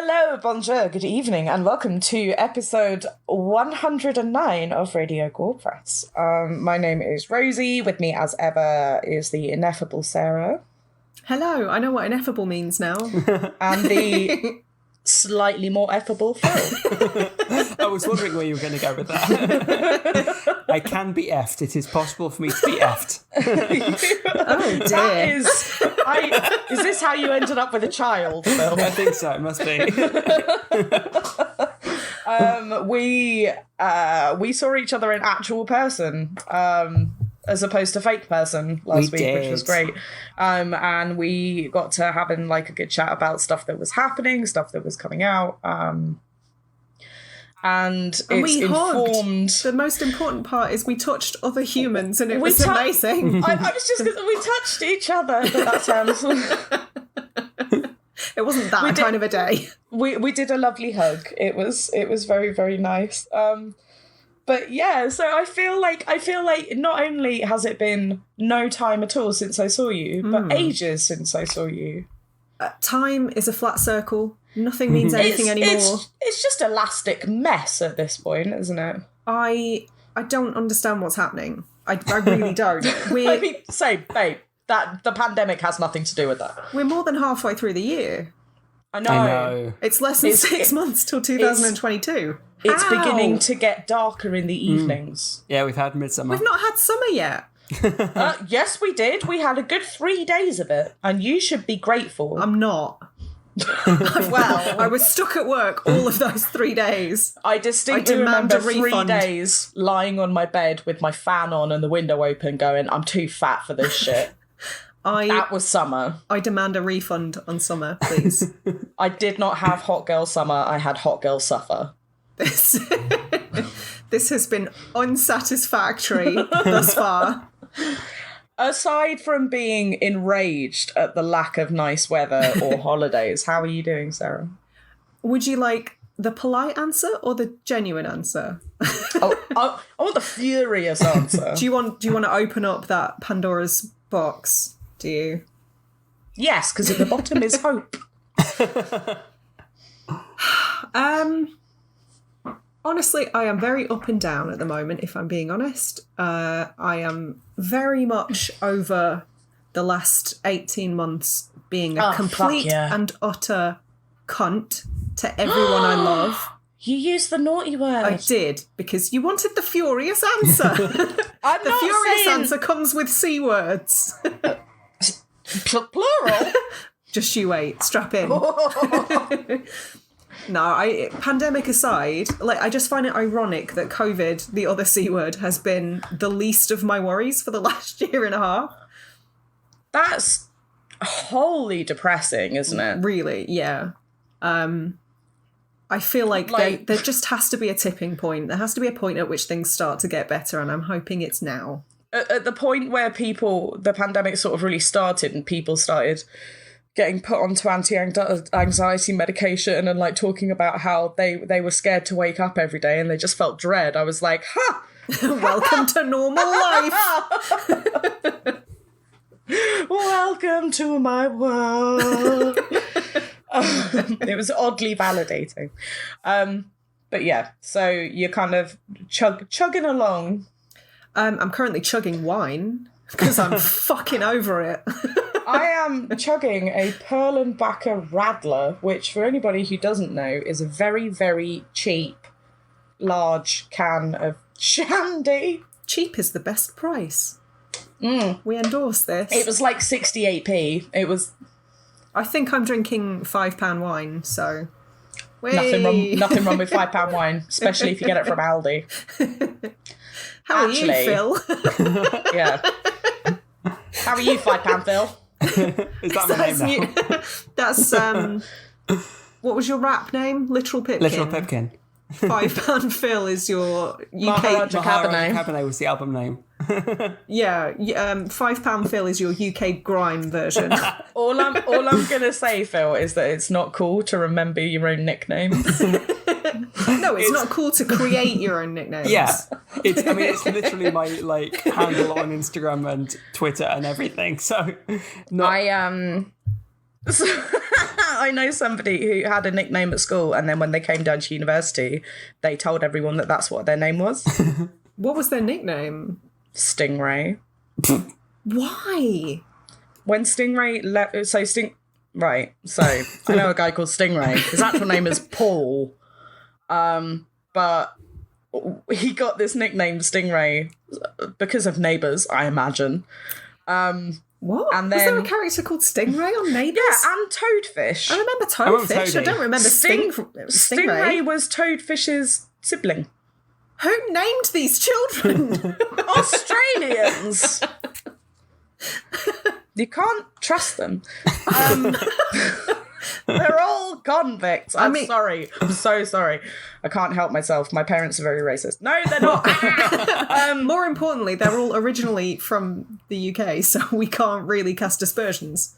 Hello, bonjour, good evening, and welcome to episode 109 of Radio Gorepress. My name is Rosie. With me, as ever, is the ineffable Sarah. Hello, I know what ineffable means now. And the slightly more effable Phil. I was wondering where you were going to go with that. I can be effed. It is possible for me to be effed. Oh dear. Is this how you ended up with a child, Phil? I think so. It must be. We saw each other in actual person, as opposed to fake person last week, which was great. And we got to having like a good chat about stuff that was happening, stuff that was coming out. And it's we informed. Hugged. The most important part is we touched other humans, and it was amazing. I was just we touched each other. But that sounds. It wasn't that kind of a day. We did a lovely hug. It was very, very nice. But yeah, so I feel like not only has it been no time at all since I saw you, but ages since I saw you. Time is a flat circle. Nothing means anything anymore. It's just elastic mess at this point, isn't it? I don't understand what's happening. I really don't. Babe, that the pandemic has nothing to do with that. We're more than halfway through the year. I know. It's less than 6 months till 2022. It's beginning to get darker in the evenings. Yeah, we've had midsummer. We've not had summer yet. Yes, we did. We had a good 3 days of it, and you should be grateful. I'm not. Well, I was stuck at work all of those 3 days. I distinctly remember 3 days lying on my bed with my fan on and the window open going, I'm too fat for this shit. That was summer. I demand a refund on summer, please. I did not have hot girl summer. I had hot girl suffer. This has been unsatisfactory thus far. Aside from being enraged at the lack of nice weather or holidays, how are you doing, Sarah? Would you like the polite answer or the genuine answer? I want the furious answer. Do you want to open up that Pandora's box? Do you? Yes, because at the bottom is hope. Honestly, I am very up and down at the moment, if I'm being honest. I am very much over the last 18 months being a complete and utter cunt to everyone I love. You used the naughty word. I did, because you wanted the furious answer. The furious answer comes with C words. Plural? Just you wait, strap in. No, pandemic aside, I just find it ironic that COVID, the other C word, has been the least of my worries for the last year and a half. That's wholly depressing, isn't it? Really, yeah. I feel like there just has to be a tipping point. There has to be a point at which things start to get better, and I'm hoping it's now. At the point where the pandemic sort of really started and people started getting put onto anti-anxiety medication and talking about how they were scared to wake up every day and they just felt dread. I was like, ha! Welcome to normal life. Welcome to my world. It was oddly validating. But yeah, so you're kind of chugging along. I'm currently chugging wine because I'm fucking over it. I am chugging a Pearl and Backer Radler, which, for anybody who doesn't know, is a very, very cheap, large can of shandy. Cheap is the best price. We endorse this. It was like 68p. It was... I think I'm drinking £5 wine, so... Nothing wrong with £5 wine, especially if you get it from Aldi. How are you, Phil? Yeah. How are you, £5 Phil? Is that my name now? That's, what was your rap name? Literal Pipkin? Literal Pipkin. £5 Phil is your UK... Maharaja Cabernet was the album name. Yeah, £5 Phil is your UK grime version. All I'm gonna say, Phil, is that it's not cool to remember your own nicknames. No, it's not cool to create your own nicknames. Yeah, it's literally my handle on Instagram and Twitter and everything. So, So, I know somebody who had a nickname at school, and then when they came down to university, they told everyone that that's what their name was. What was their nickname? Stingray. Why? When Stingray left... Right, so I know a guy called Stingray. His actual name is Paul. But he got this nickname Stingray because of Neighbours, I imagine. What? And Was then, there a character called Stingray on Neighbours? yeah, and Toadfish. I remember Toadfish. I don't remember Stingray. Stingray was Toadfish's sibling. Who named these children? Australians. You can't trust them. They're all convicts. I'm sorry. I'm so sorry. I can't help myself. My parents are very racist. No, they're not. More importantly, they're all originally from the UK, so we can't really cast aspersions.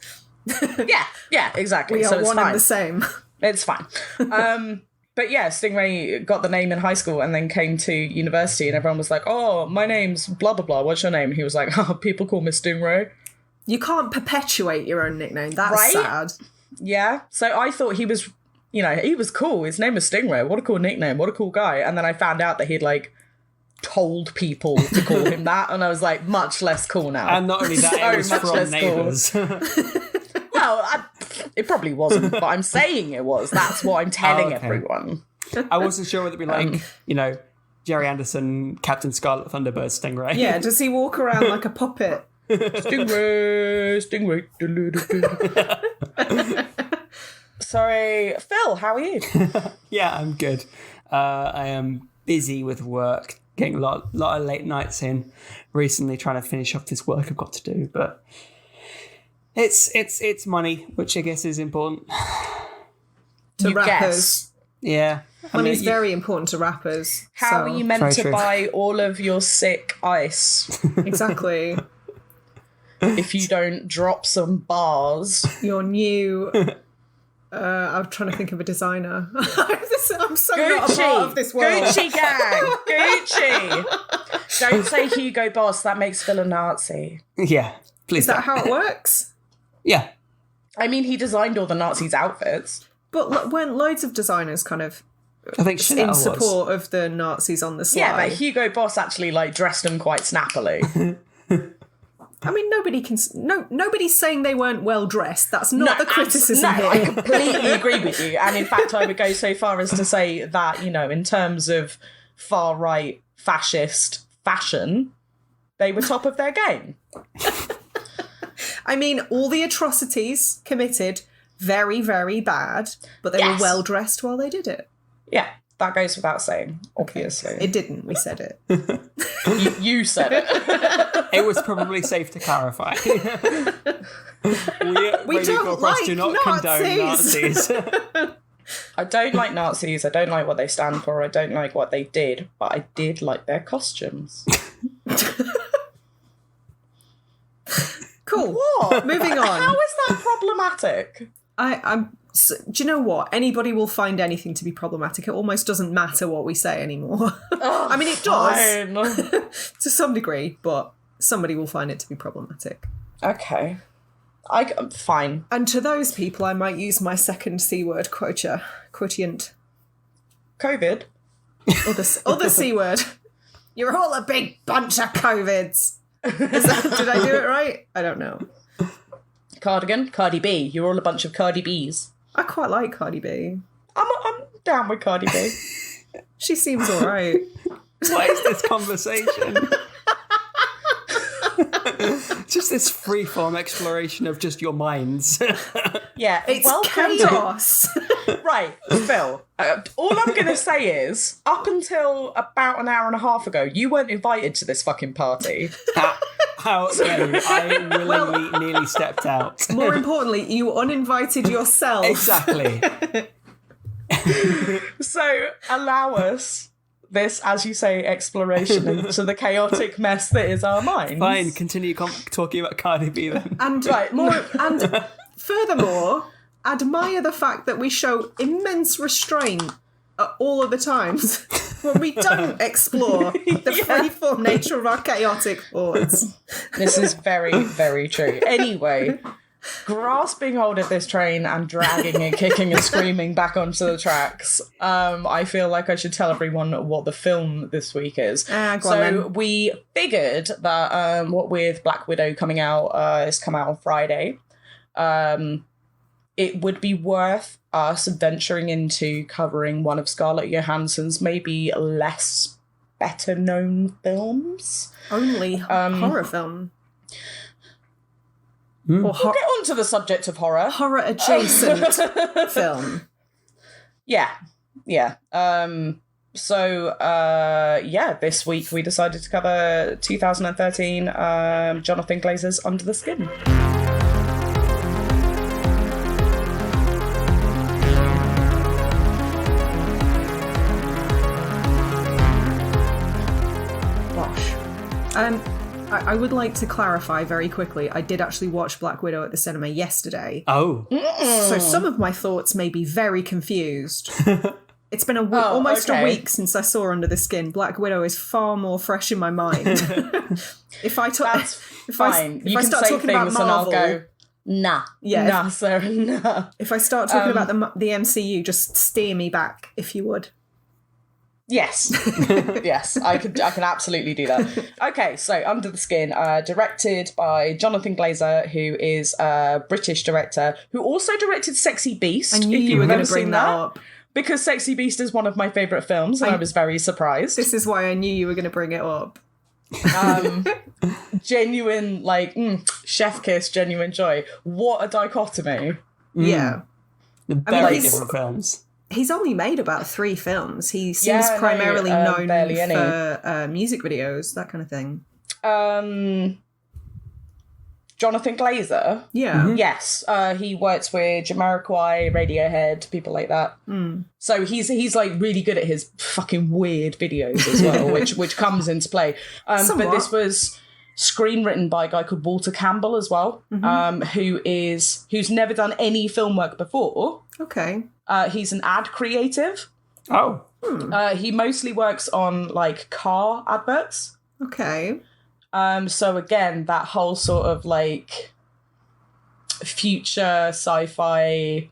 Yeah, exactly. We are so it's one fine. and the same. It's fine. But yeah, Stingray got the name in high school and then came to university and everyone was like, oh, my name's blah, blah, blah. What's your name? He was like, oh, people call me Stingray. You can't perpetuate your own nickname. That's right? sad. Yeah. So I thought he was, he was cool. His name was Stingray. What a cool nickname. What a cool guy. And then I found out that he'd told people to call him that. And I was like, much less cool now. And not only that, it was from Neighbours. Well, it probably wasn't, but I'm saying it was. That's what I'm telling everyone. I wasn't sure whether it'd be Jerry Anderson, Captain Scarlet Thunderbird, Stingray. Yeah, does he walk around like a puppet? Stingray. Sorry, Phil, how are you? Yeah, I'm good. I am busy with work, getting a lot of late nights in recently, trying to finish off this work I've got to do, but it's money, which I guess is important To you rappers. Guess. Yeah, Money's very important to rappers. How so. are you meant Very to true. buy all of your sick ice Exactly. if you don't drop some bars? Your new... I'm trying to think of a designer. I'm so not a part of this world. Gucci gang! Gucci! Don't say Hugo Boss, that makes Phil a Nazi. Yeah, please. Is that how it works? Yeah. I mean, he designed all the Nazis' outfits. But weren't loads of designers kind of I think Chanel in was. support of the Nazis on the sly? Yeah, but Hugo Boss actually dressed them quite snappily. I mean, nobody's saying they weren't well dressed. That's not the criticism here. I completely agree with you. And in fact, I would go so far as to say that, in terms of far-right fascist fashion, they were top of their game. I mean, all the atrocities committed, very, very bad, but they were well dressed while they did it. Yeah, that goes without saying, obviously. It didn't, we said it. You said it. It was probably safe to clarify. we don't like do not condone Nazis. Nazis. I don't like Nazis. I don't like what they stand for. I don't like what they did, but I did like their costumes. Cool. What? Moving on. How is that problematic? Do you know what? Anybody will find anything to be problematic. It almost doesn't matter what we say anymore. I mean, it does to some degree, but somebody will find it to be problematic. Okay. I'm fine. And to those people, I might use my second C word quotient. COVID. Or the C word. You're all a big bunch of COVIDs. Did I do it right? I don't know. Cardigan. Cardi B. You're all a bunch of Cardi Bs. I quite like Cardi B. I'm down with Cardi B. She seems all right. What is this conversation? Just this free-form exploration of just your minds. Yeah, It's chaos. Right, Phil. All I'm going to say is, up until about an hour and a half ago, you weren't invited to this fucking party. How dare you? I willingly nearly stepped out. More importantly, you uninvited yourself. Exactly. So allow us this, as you say, exploration into the chaotic mess that is our minds. Fine, continue talking about Cardi B then. And furthermore, admire the fact that we show immense restraint at all of the times when we don't explore the free-form nature of our chaotic thoughts. This is very, very true. Anyway, grasping hold of this train and dragging and kicking and screaming back onto the tracks. I feel like I should tell everyone what the film this week is. We figured that what with Black Widow coming out, it's come out on Friday, it would be worth us venturing into covering one of Scarlett Johansson's maybe less better known films. Only horror film. We'll get on to the subject of horror. Horror adjacent film. Yeah. This week we decided to cover 2013 Jonathan Glazer's Under the Skin. I would like to clarify very quickly, I did actually watch Black Widow at the cinema yesterday. Oh. So some of my thoughts may be very confused. It's been almost a week since I saw Under the Skin. Black Widow is far more fresh in my mind. If I start talking about Marvel, I'll go, nah. Yeah. Nah, Sarah, nah. If I start talking about the MCU, just steer me back, if you would. Yes. Yes, I can absolutely do that. Okay, so Under the Skin, directed by Jonathan Glazer, who is a British director who also directed Sexy Beast. I knew you were going to bring that up. Because Sexy Beast is one of my favourite films, and I was very surprised. This is why I knew you were going to bring it up. Genuine, chef kiss, genuine joy. What a dichotomy. Yeah. Very different films. He's only made about 3 films. He seems primarily known for music videos, that kind of thing. Jonathan Glazer? Yeah. Mm-hmm. Yes. He works with Jamiroquai, Radiohead, people like that. Mm. So he's like really good at his fucking weird videos as well, which comes into play. But this was screenwritten by a guy called Walter Campbell as well, who's never done any film work before. Okay. He's an ad creative. Oh. He mostly works on like car adverts. Okay. So again, that whole sort of like future sci-fi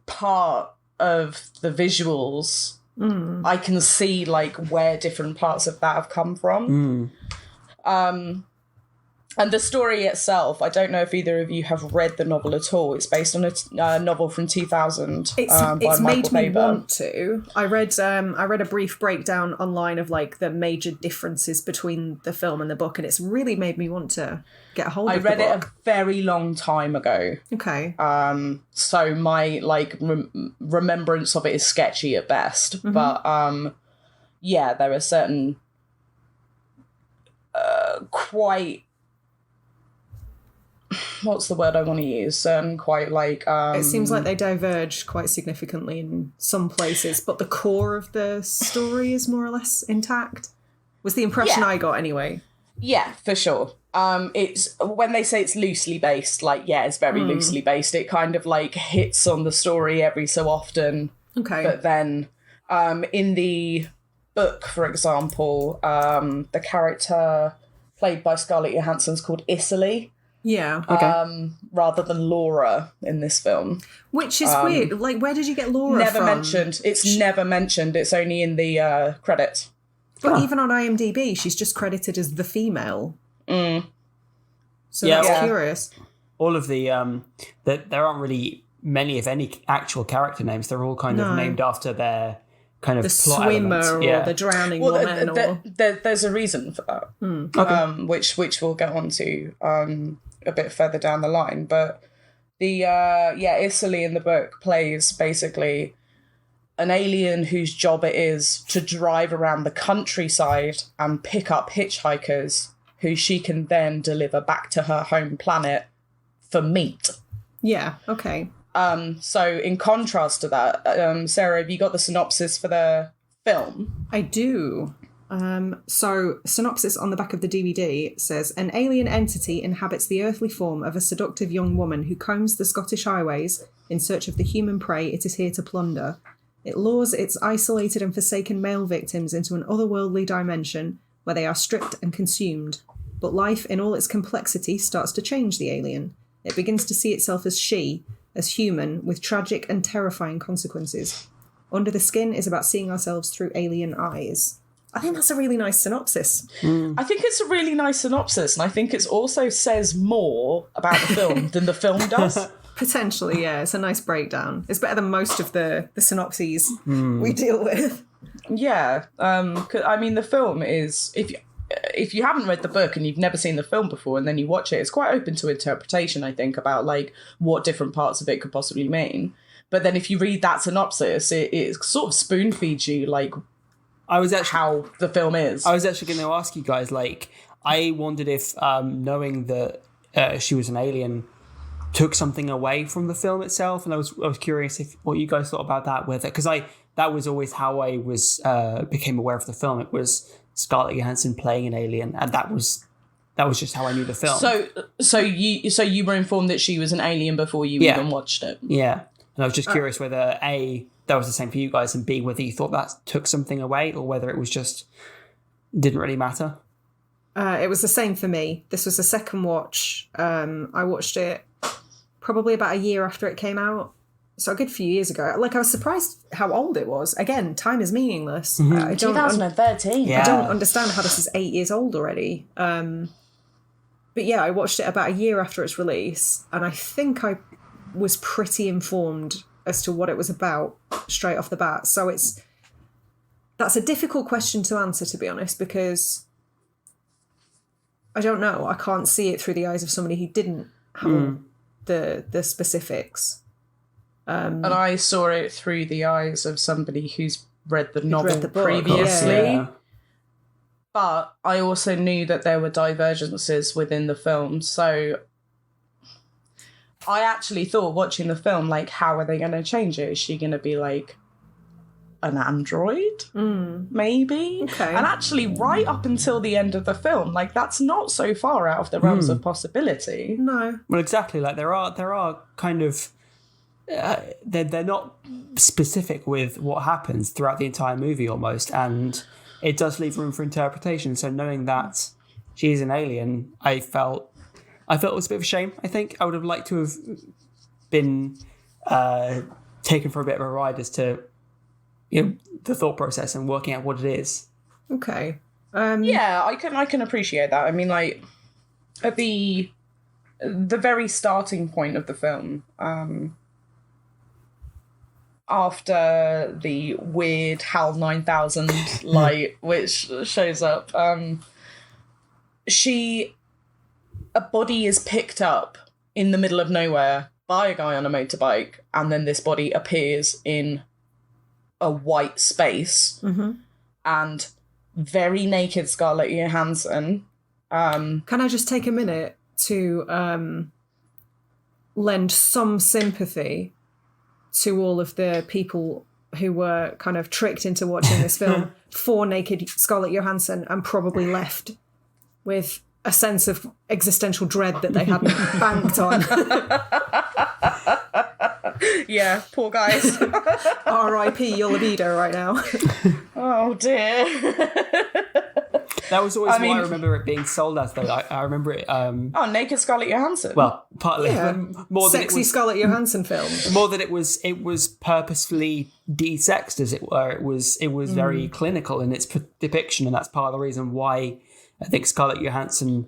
part of the visuals, I can see like where different parts of that have come from. And the story itself, I don't know if either of you have read the novel at all. It's based on a novel from 2000 by It's Michael made me Faber. want to. I read a brief breakdown online of like the major differences between the film and the book, and it's really made me want to get a hold of the book. I read it a very long time ago. Okay. So my like remembrance of it is sketchy at best, but there are certain quite. What's the word I want to use? Quite like... it seems like they diverge quite significantly in some places, but the core of the story is more or less intact. Was the impression I got anyway. Yeah, for sure. It's when they say it's loosely based, it's very loosely based. It kind of like hits on the story every so often. Okay. But then in the book, for example, the character played by Scarlett Johansson is called Icily. Yeah. Okay. Rather than Laura in this film. Which is weird. Like, where did you get Laura never from? Mentioned. It's never mentioned. It's only in the credits. But even on IMDb, she's just credited as the female. So that's curious. All of the... there aren't really many, if any, actual character names. They're all kind of named after their... kind of the plot swimmer elements. or the drowning woman. There's a reason for that, which we'll get onto a bit further down the line. But the Icily in the book plays basically an alien whose job it is to drive around the countryside and pick up hitchhikers who she can then deliver back to her home planet for meat. Yeah. Okay. So in contrast to that, Sarah, have you got the synopsis for the film? I do. So synopsis on the back of the DVD says, an alien entity inhabits the earthly form of a seductive young woman who combs the Scottish highways in search of the human prey it is here to plunder. It lures its isolated and forsaken male victims into an otherworldly dimension where they are stripped and consumed. but life in all its complexity starts to change the alien. It begins to see itself as she, as human, with tragic and terrifying consequences. Under the Skin is about seeing ourselves through alien eyes. I think that's a really nice synopsis. I think it's a really nice synopsis, and I think it also says more about the film than the film does. Potentially, yeah. It's a nice breakdown. It's better than most of the synopses we deal with. Yeah. I mean, the film is... If you haven't read the book and you've never seen the film before and then you watch it, it's quite open to interpretation, I think, about like what different parts of it could possibly mean. But then if you read that synopsis, it sort of spoon feeds you like how the film is. I was actually going to ask you guys, like, I wondered if knowing that she was an alien took something away from the film itself, and I was curious if what you guys thought about that with it, because that was always how I was became aware of the film. It was Scarlett Johansson playing an alien, and that was just how I knew the film. So you were informed that she was an alien before you even watched it. Yeah, and I was just curious whether A, that was the same for you guys, and B, whether you thought that took something away, or whether it was just didn't really matter. It was the same for me. This was the second watch. I watched it probably about a year after it came out. So a good few years ago. Like, I was surprised how old it was. Again, time is meaningless. 2013. I don't understand how this is 8 years old already. But yeah, I watched it about a year after its release, and I think I was pretty informed as to what it was about straight off the bat. So that's a difficult question to answer, to be honest, because I don't know. I can't see it through the eyes of somebody who didn't have the specifics. And I saw it through the eyes of somebody who's read the novel book, previously. Yeah. But I also knew that there were divergences within the film. So I actually thought, watching the film, like, how are they going to change it? Is she going to be like an android? Maybe? Okay. And actually, right up until the end of the film, like, that's not so far out of the realms of possibility. No. Well, exactly. Like, there are kind of... they're not specific with what happens throughout the entire movie almost, and it does leave room for interpretation. So knowing that she's an alien, I felt it was a bit of a shame. I think I would have liked to have been taken for a bit of a ride as to the thought process and working out what it is. Okay. Yeah, I can appreciate that. I mean, like, at the very starting point of the film, after the weird HAL 9000 light, which shows up, a body is picked up in the middle of nowhere by a guy on a motorbike, and then this body appears in a white space, and very naked Scarlett Johansson. Can I just take a minute to lend some sympathy to all of the people who were kind of tricked into watching this film for naked Scarlett Johansson and probably left with a sense of existential dread that they hadn't banked on. Yeah, poor guys. R.I.P. your libido right now. Oh dear. That was always why I remember it being sold as, though. I remember it... naked Scarlett Johansson. Well, partly. More than Sexy Scarlett Johansson film. More than it was purposefully de-sexed, as it were. It was very clinical in its depiction, and that's part of the reason why I think Scarlett Johansson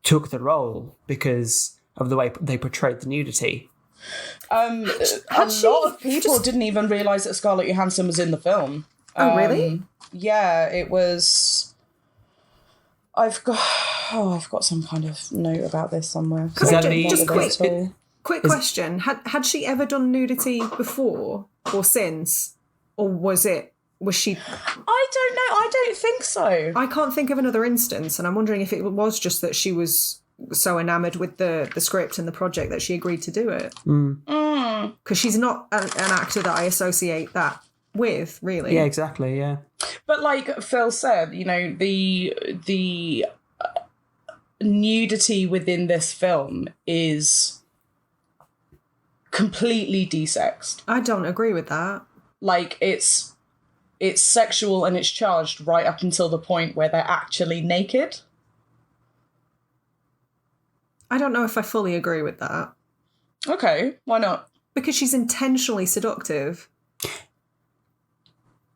took the role, because of the way they portrayed the nudity. A lot of people didn't even realise that Scarlett Johansson was in the film. Oh, really? Yeah, it was... I've got some kind of note about this somewhere. Quick question. Had she ever done nudity before or since? Or was she... I don't know. I don't think so. I can't think of another instance, and I'm wondering if it was just that she was so enamoured with the script and the project that she agreed to do it. Because she's not an actor that I associate that with, really. Yeah, exactly, yeah. But like Phil said, the nudity within this film is completely de-sexed. I don't agree with that. Like, it's sexual and it's charged right up until the point where they're actually naked. I don't know if I fully agree with that. Okay, why not? Because she's intentionally seductive.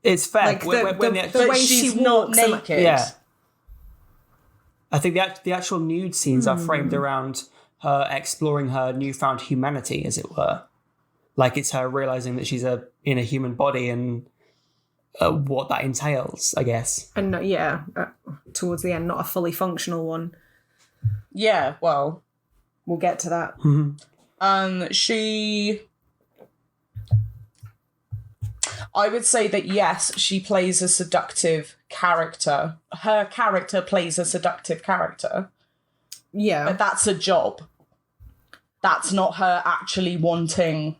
It's fair. Like the way she's she not walks naked. Yeah. I think the actual nude scenes are framed around her exploring her newfound humanity, as it were. Like it's her realizing that she's in a human body and what that entails, I guess. And towards the end, not a fully functional one. Yeah, well, we'll get to that. I would say that yes, she plays a seductive character. Her character plays a seductive character. Yeah. But that's a job. That's not her actually wanting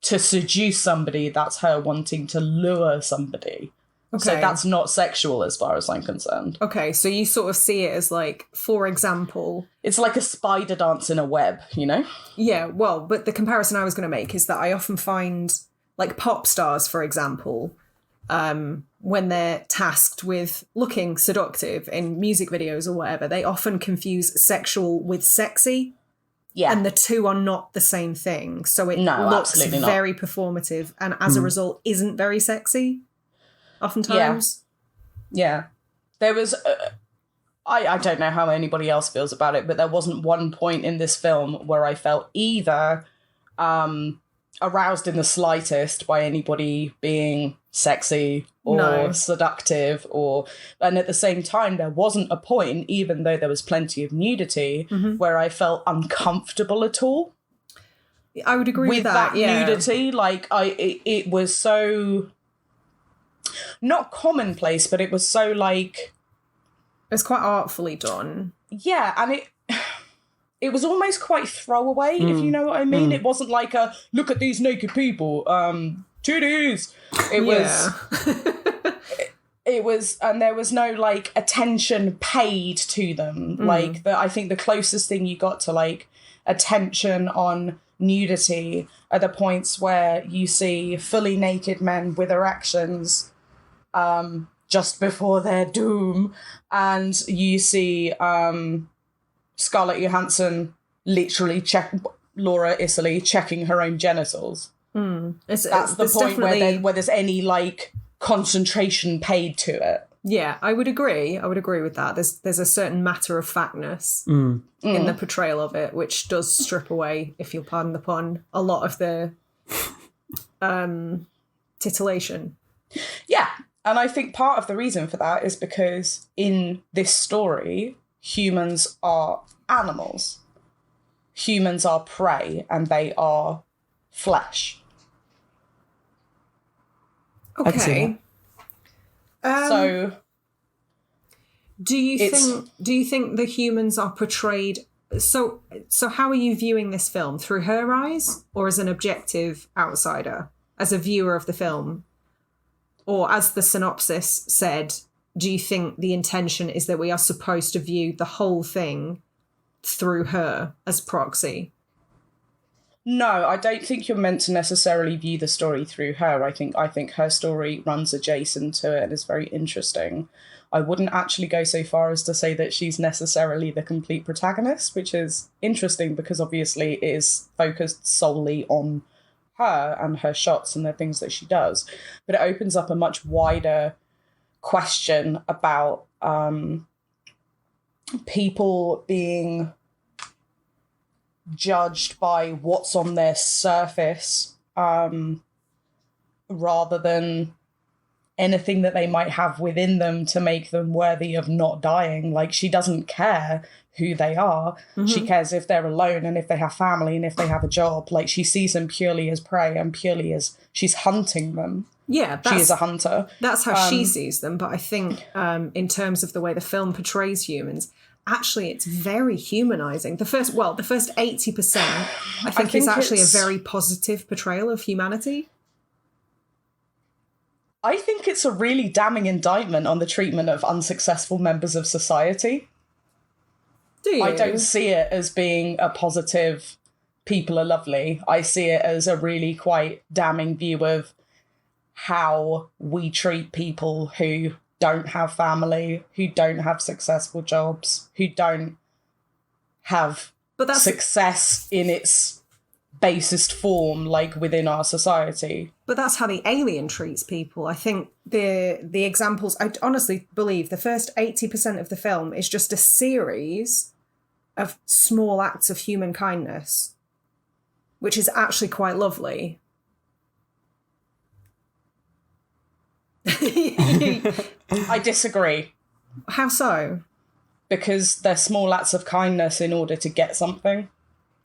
to seduce somebody. That's her wanting to lure somebody. Okay. So that's not sexual as far as I'm concerned. Okay, so you sort of see it as like, for example... It's like a spider dance in a web, you know? Yeah, well, but the comparison I was going to make is that I often find, like pop stars, for example, when they're tasked with looking seductive in music videos or whatever, they often confuse sexual with sexy. Yeah. And the two are not the same thing. So it looks very performative and as a result isn't very sexy. Oftentimes. Yeah. There was... I don't know how anybody else feels about it, but there wasn't one point in this film where I felt either aroused in the slightest by anybody being sexy or seductive, and at the same time there wasn't a point, even though there was plenty of nudity, where I felt uncomfortable at all. I would agree with that. Nudity, like it was so not commonplace, but it was so like it's quite artfitly done. Yeah, and it was almost quite throwaway, if you know what I mean. It wasn't like a look at these naked people, titties. It was it was, and there was no like attention paid to them. Like I think the closest thing you got to like attention on nudity are the points where you see fully naked men with erections just before their doom, and you see Scarlett Johansson literally Laura Isserley checking her own genitals. That's the point where there's any like concentration paid to it. Yeah, I would agree with that. There's a certain matter of factness in the portrayal of it, which does strip away, if you'll pardon the pun, a lot of the titillation. Yeah, and I think part of the reason for that is because in this story, humans are animals. Humans are prey, and they are flesh. Okay. So, do you think the humans are portrayed? So how are you viewing this film? Through her eyes, or as an objective outsider, as a viewer of the film, or as the synopsis said? Do you think the intention is that we are supposed to view the whole thing through her as proxy? No, I don't think you're meant to necessarily view the story through her. I think her story runs adjacent to it and is very interesting. I wouldn't actually go so far as to say that she's necessarily the complete protagonist, which is interesting because obviously it is focused solely on her and her shots and the things that she does. But it opens up a much wider question about people being judged by what's on their surface rather than anything that they might have within them to make them worthy of not dying. Like, she doesn't care who they are. She cares if they're alone and if they have family and if they have a job. Like, she sees them purely as prey and purely as she's hunting them. Yeah, she is a hunter. That's how she sees them. But I think in terms of the way the film portrays humans, actually it's very humanizing. The first 80%, I think is actually a very positive portrayal of humanity. I think it's a really damning indictment on the treatment of unsuccessful members of society. Do you? I don't see it as being a positive, people are lovely. I see it as a really quite damning view of how we treat people who don't have family, who don't have successful jobs, who don't have success in its basest form, like within our society. But that's how the alien treats people. I think the examples, I honestly believe the first 80% of the film is just a series of small acts of human kindness, which is actually quite lovely. I disagree. How so? Because they're small acts of kindness in order to get something.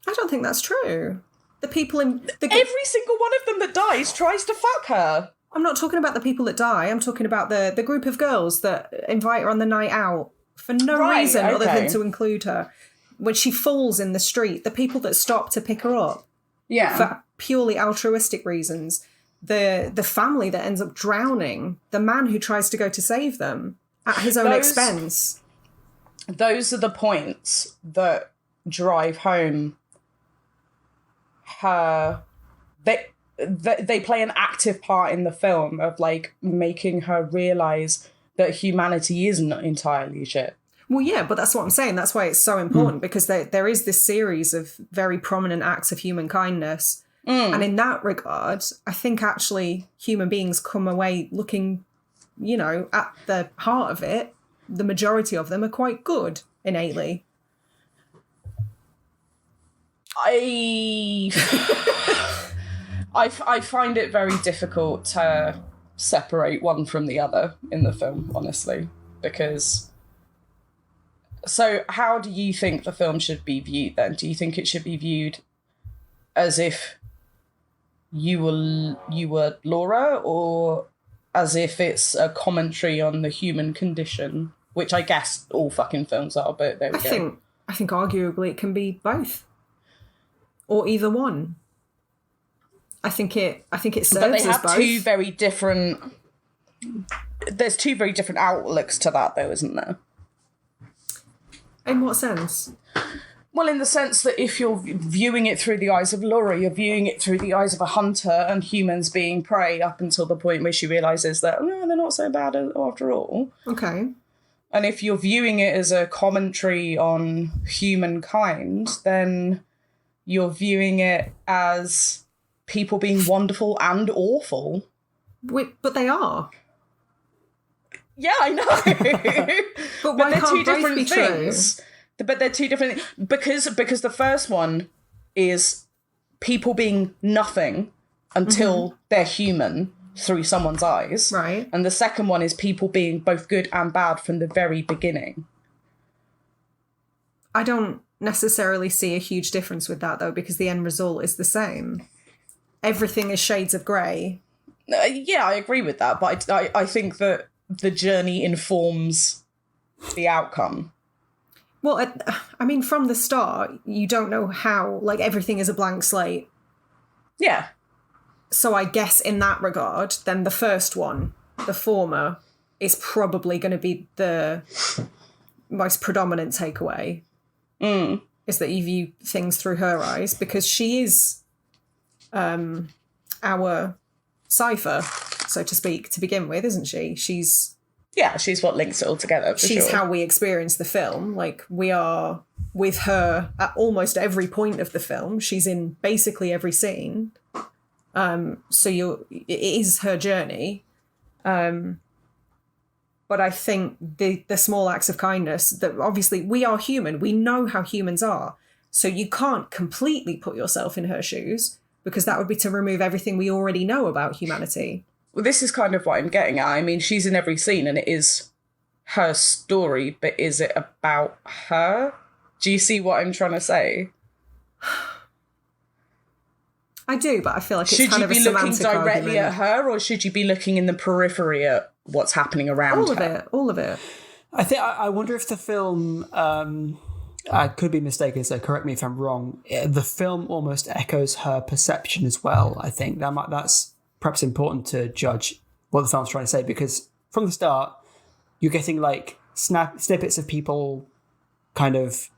I don't think that's true. The people in... Every single one of them that dies tries to fuck her. I'm not talking about the people that die. I'm talking about the group of girls that invite her on the night out for no reason other than to include her. When she falls in the street, the people that stop to pick her up for purely altruistic reasons. The family that ends up drowning, the man who tries to go to save them at his own expense. Those are the points that drive home her... They play an active part in the film of, like, making her realise that humanity isn't entirely shit. Well, yeah, but that's what I'm saying. That's why it's so important, because there is this series of very prominent acts of human kindness. And in that regard, I think actually human beings come away looking, you know, at the heart of it, the majority of them are quite good innately. I find it very difficult to separate one from the other in the film, honestly, because... So how do you think the film should be viewed then? Do you think it should be viewed as if you were Laura, or as if it's a commentary on the human condition, which I guess all fucking films are, but there we go. I think arguably it can be both. Or either one. I think it serves as both. But they have two very different... There's two very different outlooks to that, though, isn't there? In what sense? Well, in the sense that if you're viewing it through the eyes of Laura, you're viewing it through the eyes of a hunter and humans being prey up until the point where she realises that, no, they're not so bad after all. Okay. And if you're viewing it as a commentary on humankind, then you're viewing it as people being wonderful and awful. But they are. Yeah, I know. But why can't both be true? But they're two different because the first one is people being nothing until they're human through someone's eyes. Right. And the second one is people being both good and bad from the very beginning. I don't necessarily see a huge difference with that, though, because the end result is the same. Everything is shades of grey. Yeah, I agree with that, but I think that the journey informs the outcome. Well, I mean, from the start, you don't know how, like, everything is a blank slate. Yeah. So I guess in that regard, then the first one, the former, is probably going to be the most predominant takeaway. Is that you view things through her eyes, because she is our cipher, so to speak, to begin with, isn't she? She's what links it all together. She's how we experience the film. Like, we are with her at almost every point of the film. She's in basically every scene. So it is her journey. But I think the small acts of kindness, that obviously we are human. We know how humans are. So you can't completely put yourself in her shoes, because that would be to remove everything we already know about humanity. Well, this is kind of what I'm getting at. I mean, she's in every scene and it is her story, but is it about her? Do you see what I'm trying to say? I do, but I feel like it's kind of a semantic argument. Should you be looking directly at her, or should you be looking in the periphery at what's happening around her? All of it. I wonder if the film... I could be mistaken, so correct me if I'm wrong. The film almost echoes her perception as well, I think. That's perhaps important to judge what the film's trying to say, because from the start, you're getting, like, snippets of people kind of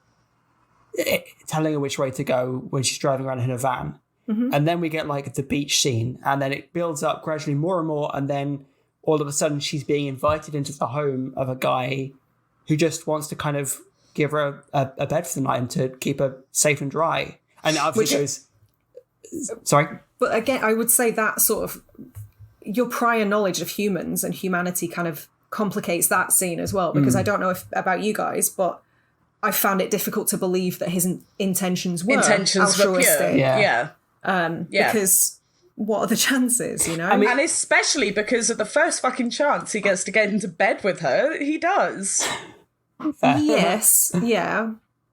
telling her which way to go when she's driving around in a van. Mm-hmm. And then we get, like, the beach scene, and then it builds up gradually more and more, and then all of a sudden she's being invited into the home of a guy who just wants to kind of give her a bed for the night and to keep her safe and dry. And obviously goes... Sorry? But again, I would say that sort of... Your prior knowledge of humans and humanity kind of complicates that scene as well, because I don't know about you guys, but I found it difficult to believe that his intentions were altruistic. Yeah. Because what are the chances, you know? I mean, and especially because of the first fucking chance he gets to get into bed with her, he does. Yes, yeah.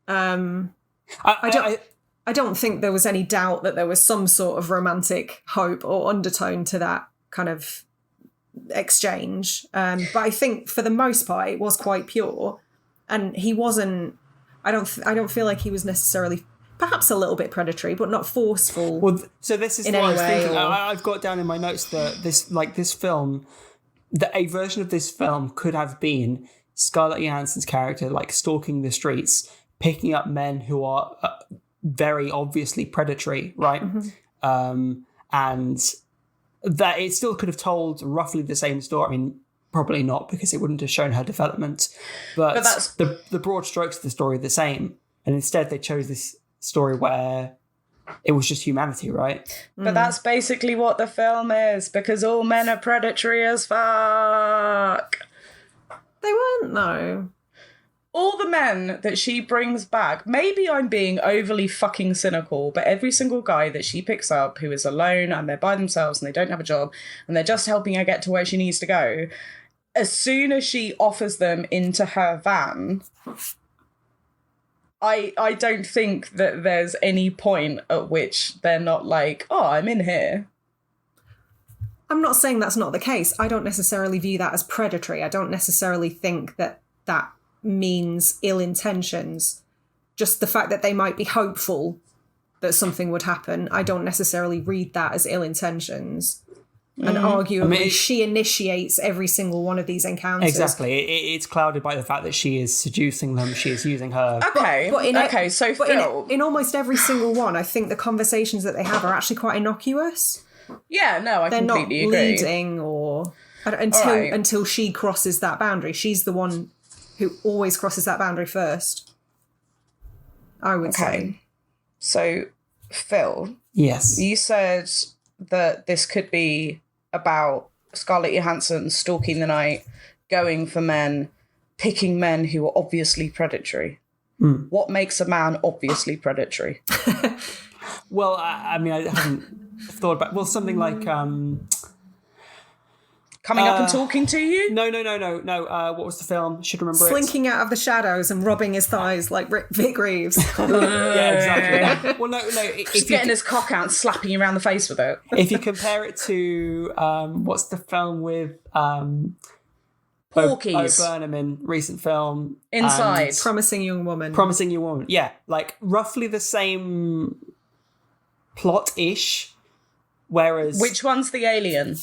I don't think there was any doubt that there was some sort of romantic hope or undertone to that kind of exchange. But I think for the most part it was quite pure, and he wasn't. I don't feel like he was necessarily, perhaps a little bit predatory, but not forceful. Well, so this is what I was thinking. I've got down in my notes that this film, that a version of this film could have been Scarlett Johansson's character like stalking the streets, picking up men who are very obviously predatory, right? And that it still could have told roughly the same story. I mean, probably not, because it wouldn't have shown her development. But that's... the broad strokes of the story are the same. And instead they chose this story where it was just humanity, right? But that's basically what the film is, because all men are predatory as fuck. They weren't, though. All the men that she brings back, maybe I'm being overly fucking cynical, but every single guy that she picks up who is alone and they're by themselves and they don't have a job and they're just helping her get to where she needs to go, as soon as she offers them into her van, I don't think that there's any point at which they're not like, oh, I'm in here. I'm not saying that's not the case. I don't necessarily view that as predatory. I don't necessarily think that means ill intentions. Just the fact that they might be hopeful that something would happen, I don't necessarily read that as ill intentions. And arguably, she initiates every single one of these encounters. Exactly. It's clouded by the fact that she is seducing them, she is using her. In almost every single one, I think the conversations that they have are actually quite innocuous. Yeah, no, I completely agree. They're not leading or... Until she crosses that boundary. She's the one who always crosses that boundary first, I would say. So, Phil. Yes. You said that this could be about Scarlett Johansson stalking the night, going for men, picking men who are obviously predatory. What makes a man obviously predatory? Well, I mean, I haven't thought about... Well, something like... Coming up and talking to you? No. What was the film? Should remember Slinking out of the shadows and rubbing his thighs like Vic Reeves. Yeah, exactly. Well, no. Just getting his cock out and slapping you around the face with it. If you compare it to, what's the film with Porky's? Bo Burnham in recent film. Inside. Promising Young Woman. Yeah, like roughly the same plot-ish, whereas... Which one's the alien?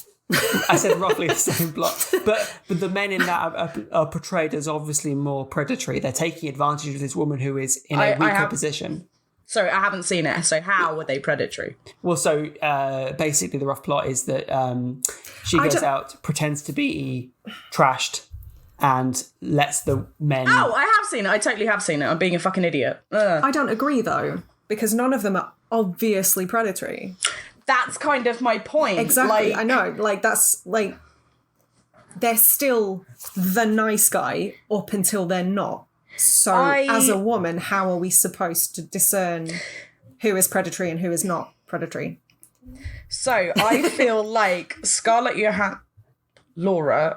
I said roughly the same plot, but the men in that are portrayed as obviously more predatory. They're taking advantage of this woman who is in a weaker position. Sorry, I haven't seen it. So how were they predatory? Well, so basically the rough plot is that she goes out, pretends to be trashed, and lets the men... Oh, I have seen it. I totally have seen it. I'm being a fucking idiot. I don't agree, though, because none of them are obviously predatory. That's kind of my point. Exactly, I know. Like, that's, like, they're still the nice guy up until they're not. So, as a woman, how are we supposed to discern who is predatory and who is not predatory? So, I feel like Scarlett Johansson... Laura,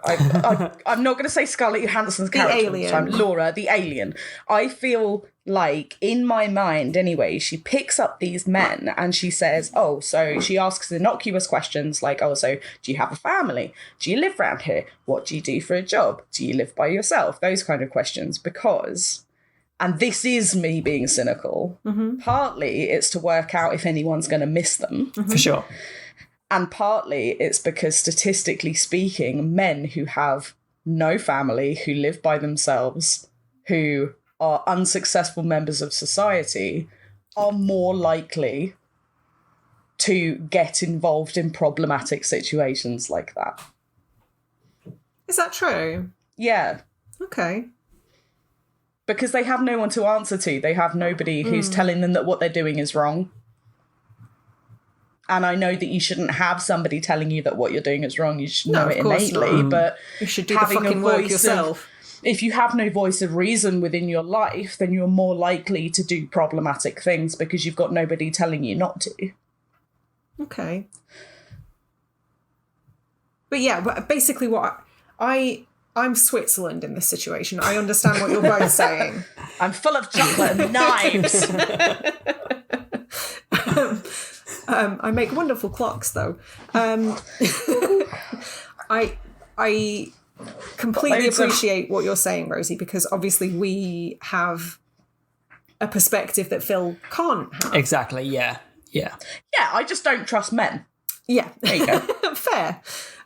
I'm not going to say Scarlett Johansson's character all the time. Laura, the alien. I feel like, in my mind anyway, she picks up these men and she says, oh, so she asks innocuous questions like, oh, so do you have a family? Do you live around here? What do you do for a job? Do you live by yourself? Those kind of questions, because, and this is me being cynical, partly it's to work out if anyone's going to miss them. For sure. And partly it's because, statistically speaking, men who have no family, who live by themselves, who are unsuccessful members of society, are more likely to get involved in problematic situations like that. Is that true? Yeah. Okay. Because they have no one to answer to. They have nobody who's telling them that what they're doing is wrong. And I know that you shouldn't have somebody telling you that what you're doing is wrong. You should know it innately. But you should do the fucking work yourself. If you have no voice of reason within your life, then you're more likely to do problematic things because you've got nobody telling you not to. Okay. But yeah, basically what I'm Switzerland in this situation. I understand what you're both saying. I'm full of chocolate and knives. I make wonderful clocks, though. I completely appreciate what you're saying, Rosie, because obviously we have a perspective that Phil can't have. Exactly, yeah. Yeah, I just don't trust men. Yeah. There you go. Fair.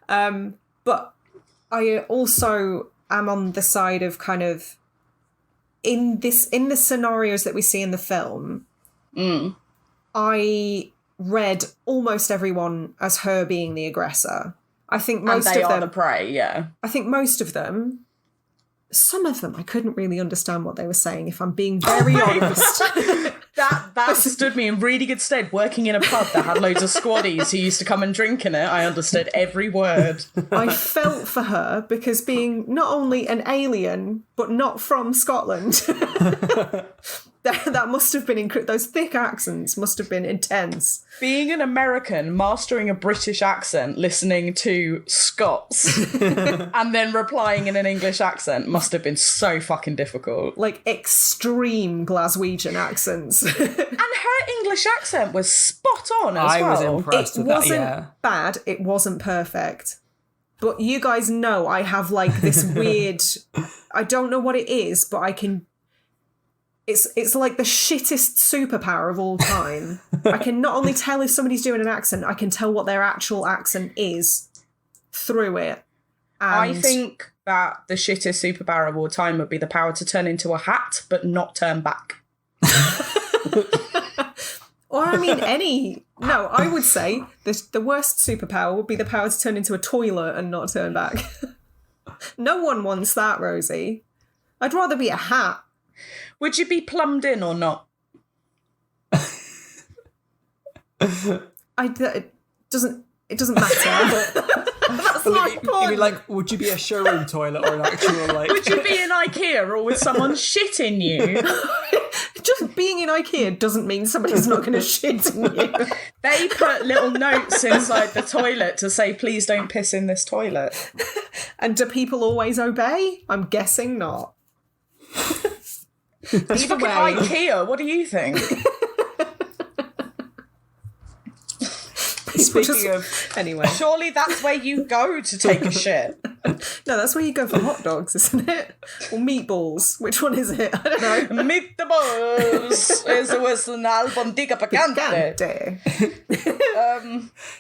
But I also am on the side of kind of in the scenarios that we see in the film, I read almost everyone as her being the aggressor. I think most of them are the prey, yeah. I think most of them, some of them, I couldn't really understand what they were saying, if I'm being very honest. That stood me in really good stead. Working in a pub that had loads of squaddies who used to come and drink in it, I understood every word. I felt for her because being not only an alien, but not from Scotland, that must have been, those thick accents must have been intense. Being an American, mastering a British accent, listening to Scots, and then replying in an English accent must have been so fucking difficult. Like extreme Glaswegian accents. And her English accent was spot on as well. I was impressed with that, yeah. It wasn't bad, it wasn't perfect. But you guys know I have like this weird, I don't know what it is, but I can... It's like the shittest superpower of all time. I can not only tell if somebody's doing an accent, I can tell what their actual accent is through it. And I think that the shittest superpower of all time would be the power to turn into a hat, but not turn back. Or, I mean, No, I would say the worst superpower would be the power to turn into a toilet and not turn back. No one wants that, Rosie. I'd rather be a hat. Would you be plumbed in or not? It doesn't matter. That's my point. You mean like, would you be a showroom toilet or an actual like? Would you be in IKEA or with someone shit in you? Just being in IKEA doesn't mean somebody's not going to shit in you. They put little notes inside the toilet to say, please don't piss in this toilet. And do people always obey? I'm guessing not. It's fucking IKEA. What do you think? Anyway, surely that's where you go to take a shit. No, that's where you go for hot dogs, isn't it? Or meatballs. Which one is it? I don't know. Meatballs. Eso es una albondiga picante.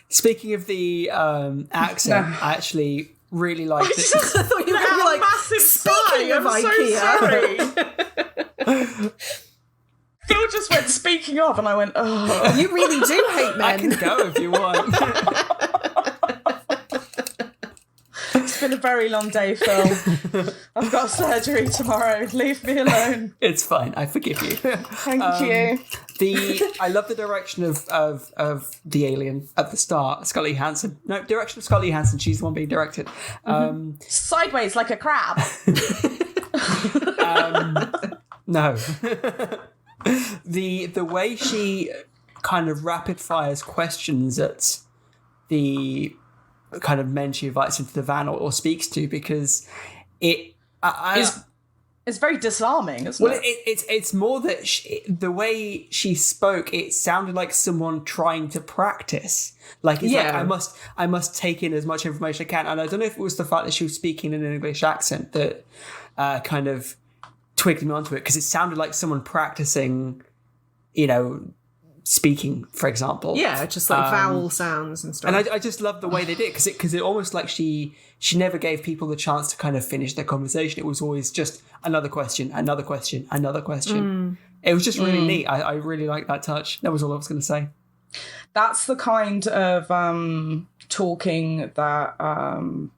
Speaking of the accent, I actually really liked it. I thought you were going to be like, speaking of IKEA. So Phil just went, speaking of, and I went, oh. You really do hate men. I can go if you want. It's been a very long day, Phil. I've got surgery tomorrow. Leave me alone. It's fine. I forgive you. Thank you. I love the direction of the alien at the start. Scarlett Johansson. No, direction of Scarlett Johansson. She's the one being directed. Sideways like a crab. No. The way she kind of rapid fires questions at the kind of men she invites into the van or speaks to, because it's very disarming, isn't it? It's more that the way she spoke, it sounded like someone trying to practice. Like, I must take in as much information I can. And I don't know if it was the fact that she was speaking in an English accent that kind of twigged me onto it, because it sounded like someone practicing, speaking, for example. Yeah, just like vowel sounds and stuff. And I just love the way they did it, because it almost like she never gave people the chance to kind of finish their conversation. It was always just another question, another question, another question. It was just really neat. I really like that touch. That was all I was going to say. That's the kind of talking that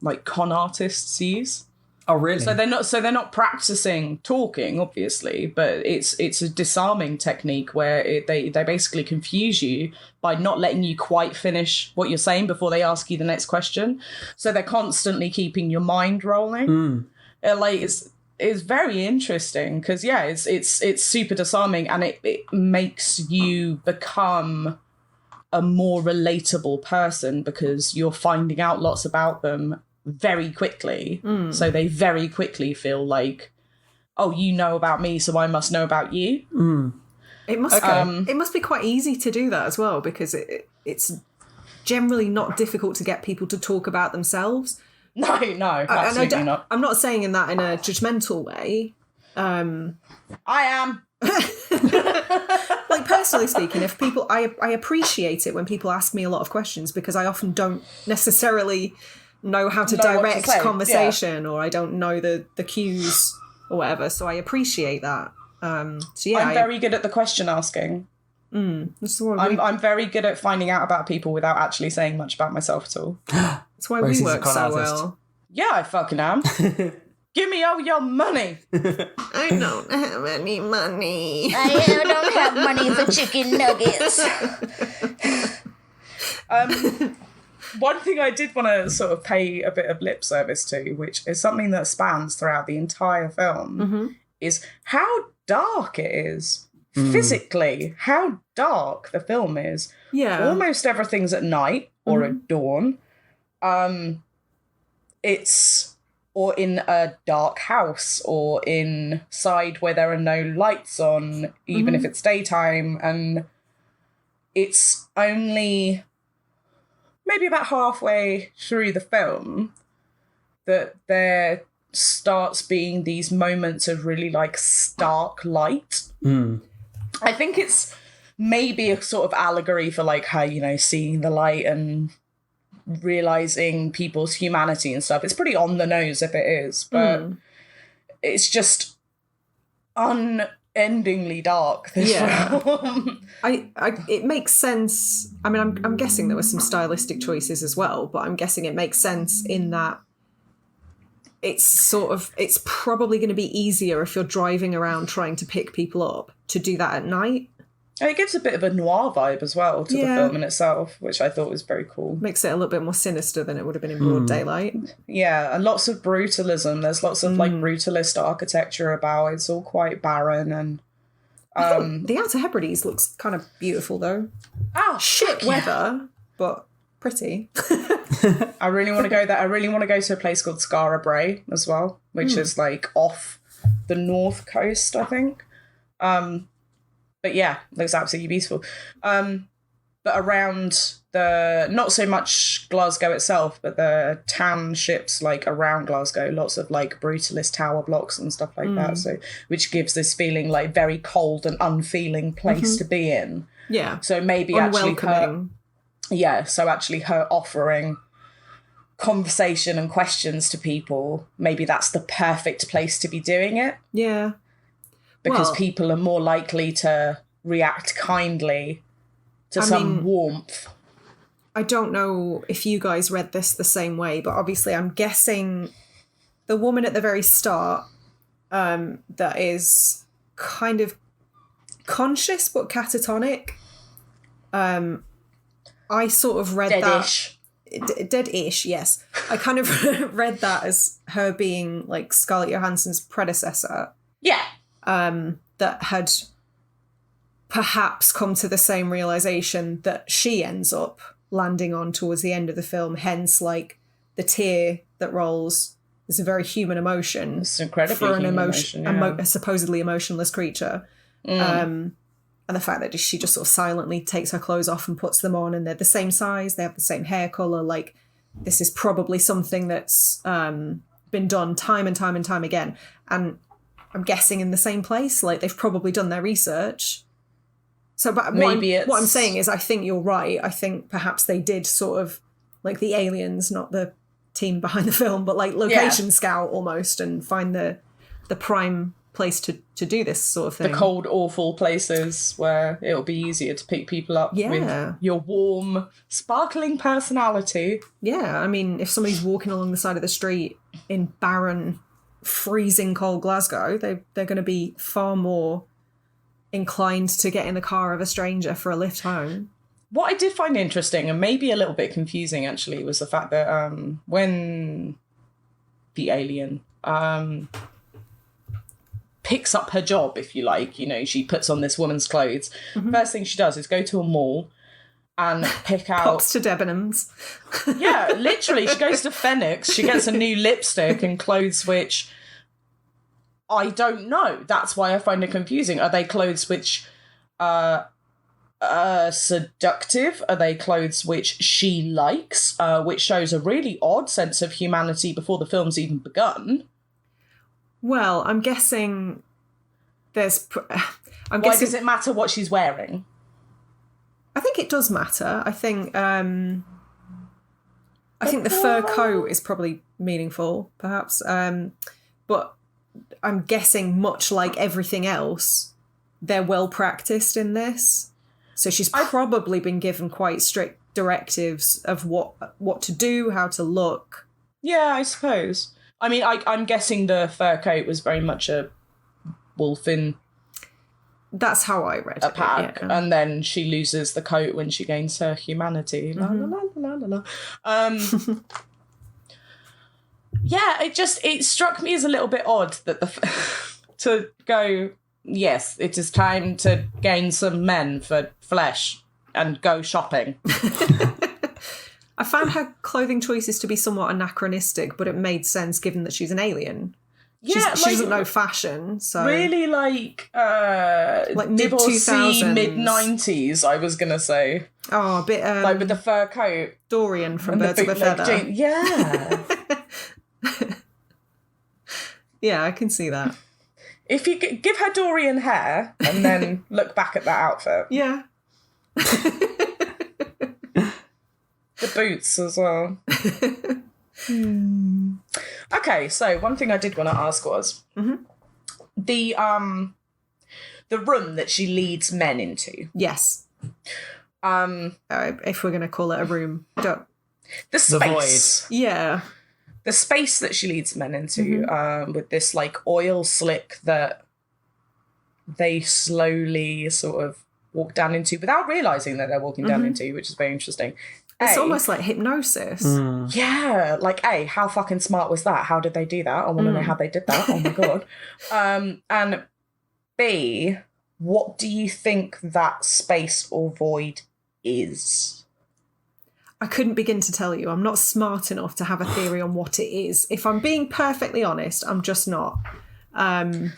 like con artists use. Oh, really? So they're not practicing talking, obviously, but it's a disarming technique where they basically confuse you by not letting you quite finish what you're saying before they ask you the next question. So they're constantly keeping your mind rolling. It's very interesting because it's super disarming, and it makes you become a more relatable person because you're finding out lots about them very quickly. So they very quickly feel like, oh, you know about me, so I must know about you. It must be quite easy to do that as well, because it's generally not difficult to get people to talk about themselves. No, absolutely not. I'm not saying in a judgmental way. I am. Like, personally speaking, if people, I appreciate it when people ask me a lot of questions, because I often don't necessarily know how to direct conversation, or I don't know the cues or whatever. So I appreciate that. I'm very good at the question asking. I'm very good at finding out about people without actually saying much about myself at all. That's why we work so well. Yeah, I fucking am. Give me all your money. I don't have any money. I don't have money for chicken nuggets. One thing I did want to sort of pay a bit of lip service to, which is something that spans throughout the entire film, is how dark it is. Physically, how dark the film is. Yeah. Almost everything's at night or at dawn. It's or in a dark house or inside where there are no lights on, even if it's daytime. And it's only maybe about halfway through the film that there starts being these moments of really like stark light. I think it's maybe a sort of allegory for like how, you know, seeing the light and realizing people's humanity and stuff. It's pretty on the nose if it is, but it's just unendingly dark, this film. It makes sense. I mean, I'm guessing there were some stylistic choices as well, but I'm guessing it makes sense in that it's probably going to be easier if you're driving around trying to pick people up to do that at night. And it gives a bit of a noir vibe as well to the film in itself, which I thought was very cool. Makes it a little bit more sinister than it would have been in broad daylight. Yeah, and lots of brutalism. There's lots of like brutalist architecture about. It's all quite barren and I think the Outer Hebrides looks kind of beautiful though. Oh, shit weather, but pretty. I really want to go there. I really want to go to a place called Scarlett as well, which is like off the north coast, I think. But yeah, looks absolutely beautiful. But around not so much Glasgow itself, but the townships like around Glasgow, lots of like brutalist tower blocks and stuff like that. So, which gives this feeling like very cold and unfeeling place to be in. Yeah. So maybe actually her offering conversation and questions to people, maybe that's the perfect place to be doing it. Yeah. Because people are more likely to react kindly to some warmth. I don't know if you guys read this the same way, but obviously I'm guessing the woman at the very start that is kind of conscious but catatonic, I sort of read Dead-ish. that... Dead-ish, yes. I kind of read that as her being like Scarlett Johansson's predecessor. Yeah. That had perhaps come to the same realization that she ends up landing on towards the end of the film. Hence, like, the tear that rolls is a very human emotion. It's incredibly for an emotion, a supposedly emotionless creature. And the fact that she just sort of silently takes her clothes off and puts them on, and they're the same size, they have the same hair colour. Like, this is probably something that's been done time and time and time again. And I'm guessing in the same place, like they've probably done their research. So, but what I'm saying is, I think you're right. I think perhaps they did sort of like the aliens, not the team behind the film, but like location scout almost, and find the prime place to do this sort of thing. The cold, awful places where it'll be easier to pick people up with your warm, sparkling personality. Yeah, I mean, if somebody's walking along the side of the street in barren freezing cold Glasgow. They're going to be far more inclined to get in the car of a stranger for a lift home. What I did find interesting, and maybe a little bit confusing actually, was the fact that when the alien picks up her job, if you like, you know, she puts on this woman's clothes, first thing she does is go to a mall and pick out... Pops to Debenhams. Yeah, literally, she goes to Phoenix, she gets a new lipstick and clothes which I don't know. That's why I find it confusing. Are they clothes which are seductive? Are they clothes which she likes? Which shows a really odd sense of humanity before the film's even begun. Well, I'm guessing there's... Why does it matter what she's wearing? I think it does matter. I think the fur coat is probably meaningful, perhaps. But I'm guessing, much like everything else, they're well practiced in this. So she's probably been given quite strict directives of what to do, how to look. Yeah, I suppose. I mean, I'm guessing the fur coat was very much a wolf in... That's how I read a pack, yeah. And then she loses the coat when she gains her humanity. La, la, la, la, la. Yeah, it struck me as a little bit odd that to go, yes, it is time to gain some men for flesh and go shopping. I found her clothing choices to be somewhat anachronistic, but it made sense given that she's an alien. Yeah, she doesn't know fashion, so... Really, like mid-2000s. Mid-90s, I was going to say. Oh, a bit... like with the fur coat. Dorian from Birds of a Feather. Yeah. Yeah, I can see that. If you give her Dorian hair and then look back at that outfit. Yeah. The boots as well. Okay, so one thing I did want to ask was the room that she leads men into. Yes. If we're going to call it a room, the space. The void. Yeah. The space that she leads men into, with this like oil slick that they slowly sort of walk down into without realising that they're walking down into, which is very interesting. It's almost like hypnosis. Yeah, like, A, how fucking smart was that? How did they do that? I want to know how they did that. Oh, my God. And B, what do you think that space or void is? I couldn't begin to tell you. I'm not smart enough to have a theory on what it is. If I'm being perfectly honest, I'm just not. Do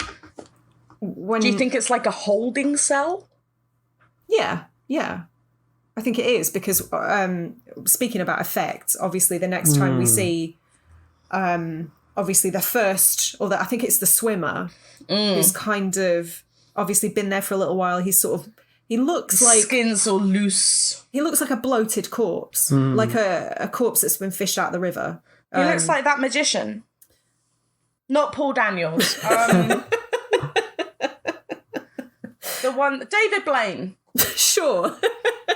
you think it's like a holding cell? Yeah. I think it is because, speaking about effects, obviously the next time we see, obviously the first, I think it's the swimmer, who's kind of obviously been there for a little while. He's sort of, he looks like... Skin's all loose. He looks like a bloated corpse, like a corpse that's been fished out of the river. He looks like that magician. Not Paul Daniels. The one, David Blaine. Sure.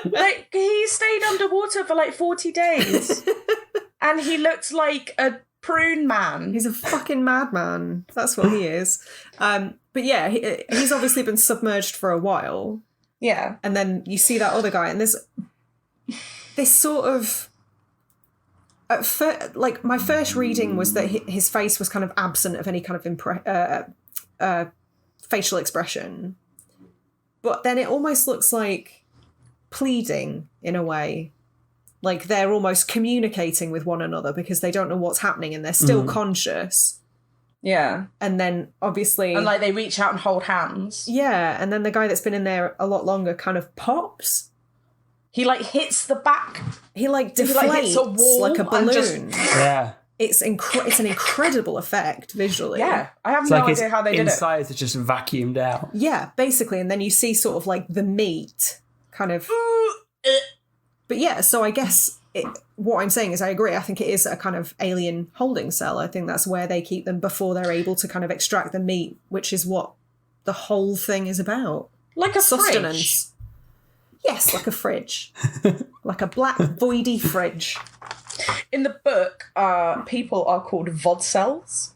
Like, he stayed underwater for like 40 days. And he looked like a prune man. He's a fucking madman. That's what he is. But yeah, he's obviously been submerged for a while. Yeah. And then you see that other guy, and there's this sort of... like, my first reading was that his face was kind of absent of any kind of facial expression. But then it almost looks like pleading in a way. Like they're almost communicating with one another because they don't know what's happening and they're still conscious. Yeah. And then obviously... And like they reach out and hold hands. Yeah, and then the guy that's been in there a lot longer kind of pops. He like hits the back. He like deflates hits a wall like a balloon. Yeah. It's an incredible effect visually. Yeah, I have no idea how they did it. Insides are just vacuumed out. Yeah, basically, and then you see sort of like the meat kind of... But yeah, so I guess what I'm saying is I agree. I think it is a kind of alien holding cell. I think that's where they keep them before they're able to kind of extract the meat, which is what the whole thing is about. Like a sustenance. Fridge. Yes, like a fridge. Like a black, voidy fridge. In the book, people are called vodcells.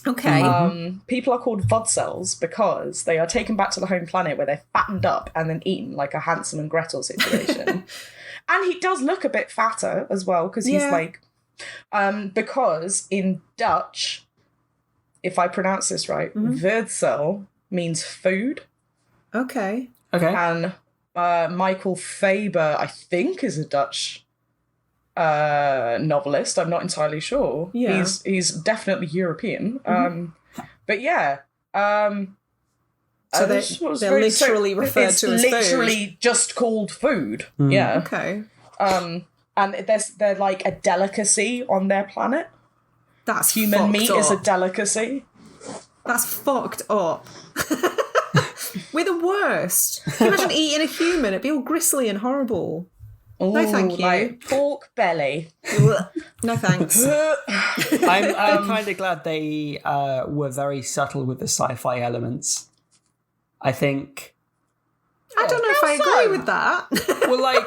Okay. People are called Vodsels because they are taken back to the home planet where they're fattened up and then eaten like a Hansel and Gretel situation. And he does look a bit fatter as well because he's like... because in Dutch, if I pronounce this right, Vodsel means food. Okay. And Michael Faber, I think, is a Dutch novelist. I'm not entirely sure. Yeah. He's definitely European. But yeah. So they're literally referred to as food. It's literally just called food. Yeah. Okay. And they're like a delicacy on their planet. That's Human meat up. is a delicacy. That's fucked up. We're the worst. Can you imagine eating a human? It'd be all gristly and horrible. Ooh, no, thank you. Like pork belly. No, thanks. I'm kind of glad they were very subtle with the sci-fi elements. I think... I don't know if I agree with that. Well, like...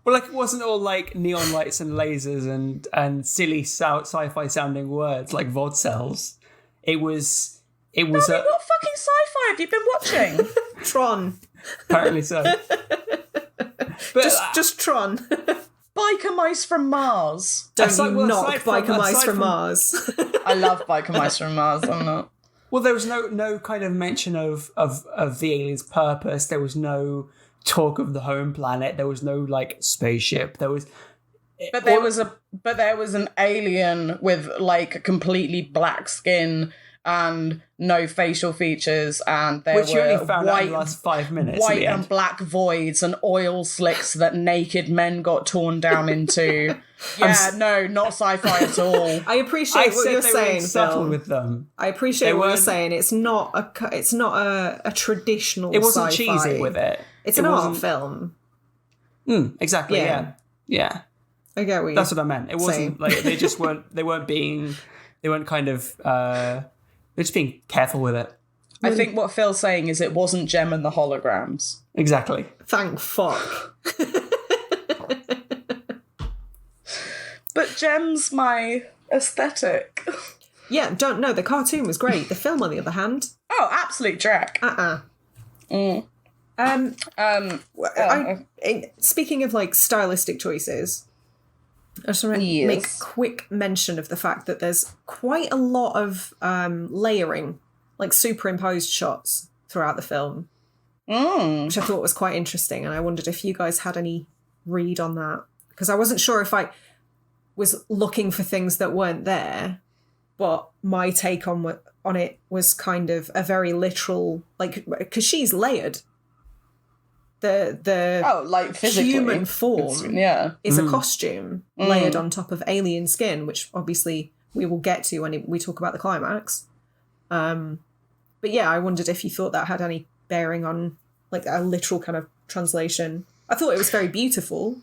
Well, like, it wasn't all like neon lights and lasers and silly sci-fi sounding words like VOD It was what fucking sci-fi have you been watching? Tron. Apparently so. But just Tron. Biker mice from Mars. Don't knock biker mice from Mars. I love biker mice from Mars. I'm not. Well, there was no kind of mention of the alien's purpose. There was no talk of the home planet. There was no like spaceship. There was an alien with like completely black skin and no facial features, and there which you only were found out in the last 5 minutes. White and black voids and oil slicks that naked men got torn down into. Yeah, no, not sci-fi at all. I appreciate what you're saying, subtle Phil. with them. I appreciate what you're saying. It's not a traditional. It wasn't sci-fi. cheesy with it. It's an art film. Exactly. Yeah. I get what that's what I meant. It wasn't like they just weren't. They weren't kind of. They're just being careful with it. I think what Phil's saying is it wasn't Gem and the Holograms. Exactly. Thank fuck. But Gem's my aesthetic. Yeah, don't know. The cartoon was great. The film, on the other hand, absolute dreck. Speaking of like stylistic choices, I just want to make quick mention of the fact that there's quite a lot of layering, like superimposed shots throughout the film, which I thought was quite interesting. And I wondered if you guys had any read on that, because I wasn't sure if I was looking for things that weren't there, but my take on it was kind of a very literal, like, because she's layered. The like physically human form is a costume layered on top of alien skin, which obviously we will get to when we talk about the climax. But yeah, I wondered if you thought that had any bearing on like a literal kind of translation. I thought it was very beautiful.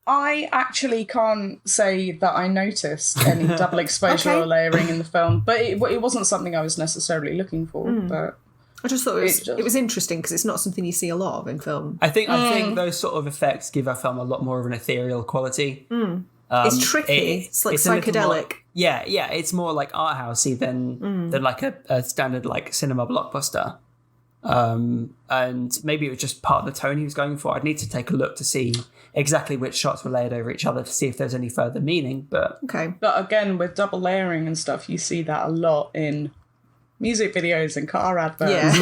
I actually can't say that I noticed any double exposure or layering in the film, but it wasn't something I was necessarily looking for. But I just thought it was interesting because it's not something you see a lot of in film. I think those sort of effects give our film a lot more of an ethereal quality. It's tricky. It's like psychedelic. It's more like art housey than like a standard like cinema blockbuster. And maybe it was just part of the tone he was going for. I'd need to take a look to see exactly which shots were layered over each other to see if there's any further meaning. But again, with double layering and stuff, you see that a lot in music videos and car adverts.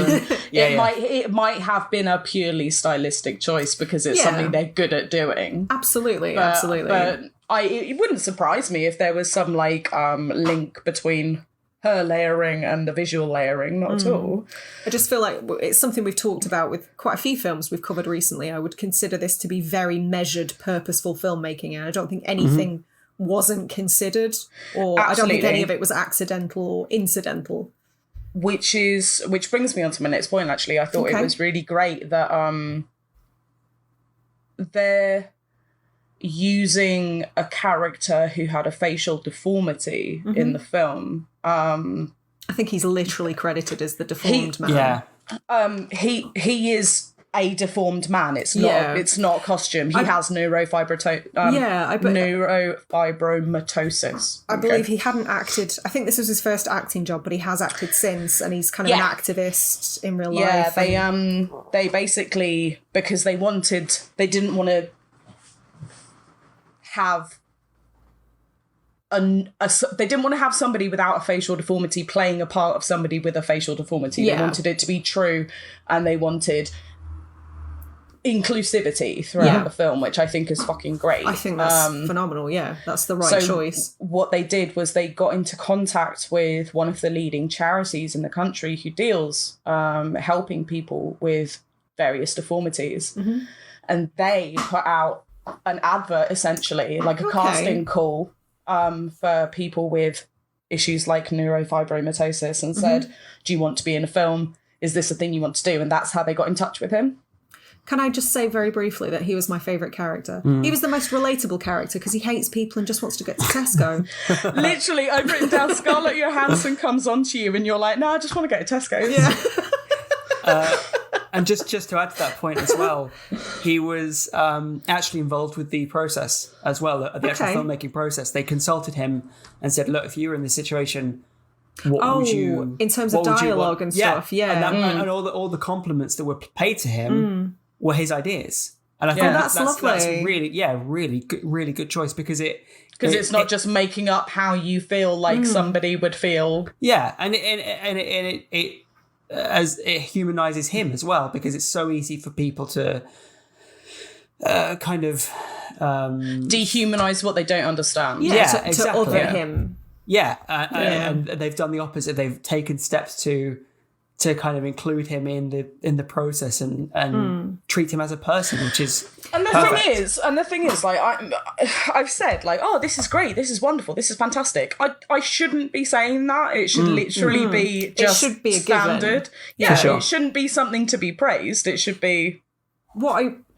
It might have been a purely stylistic choice because it's something they're good at doing. Absolutely. But it wouldn't surprise me if there was some like link between her layering and the visual layering, not at all. I just feel like it's something we've talked about with quite a few films we've covered recently. I would consider this to be very measured, purposeful filmmaking, and I don't think anything wasn't considered, or I don't think any of it was accidental or incidental. Which brings me on to my next point, actually. I thought it was really great that they're using a character who had a facial deformity in the film. I think he's literally credited as the deformed man. Yeah. He is a deformed man. It's not. Yeah. It's not costume. He has neurofibromatosis. I believe he hadn't acted. I think this was his first acting job, but he has acted since, and he's kind of an activist in real life. Yeah, they basically, because they didn't want to have they didn't want to have somebody without a facial deformity playing a part of somebody with a facial deformity. They wanted it to be true, and they wanted inclusivity throughout the film, which I think is fucking great. I think that's phenomenal. Yeah, that's the right choice. What they did was they got into contact with one of the leading charities in the country who deals helping people with various deformities, and they put out an advert, essentially like a casting call for people with issues like neurofibromatosis, and said, do you want to be in a film? Is this a thing you want to do? And that's how they got in touch with him. Can I just say very briefly that he was my favourite character? He was the most relatable character because he hates people and just wants to get to Tesco. Literally, I've written down Scarlett Johansson comes on to you and you're like, no, I just want to get to Tesco. Yeah. And just to add to that point as well, he was actually involved with the process as well, the actual filmmaking process. They consulted him and said, look, if you were in this situation, what would you... in terms of dialogue and stuff, And all the compliments that were paid to him were his ideas. And I think that's lovely. That's really good choice, because it's not just making up how you feel like somebody would feel. Yeah, and it as it humanizes him as well, because it's so easy for people to kind of dehumanize what they don't understand. Exactly. To other him. And they've done the opposite. They've taken steps to kind of include him in the process and treat him as a person, which is the thing is, like I've said, like, oh, this is great, this is wonderful, this is fantastic. I shouldn't be saying that. It should literally be just it should be a standard. Given. Yeah, sure. It shouldn't be something to be praised. It should be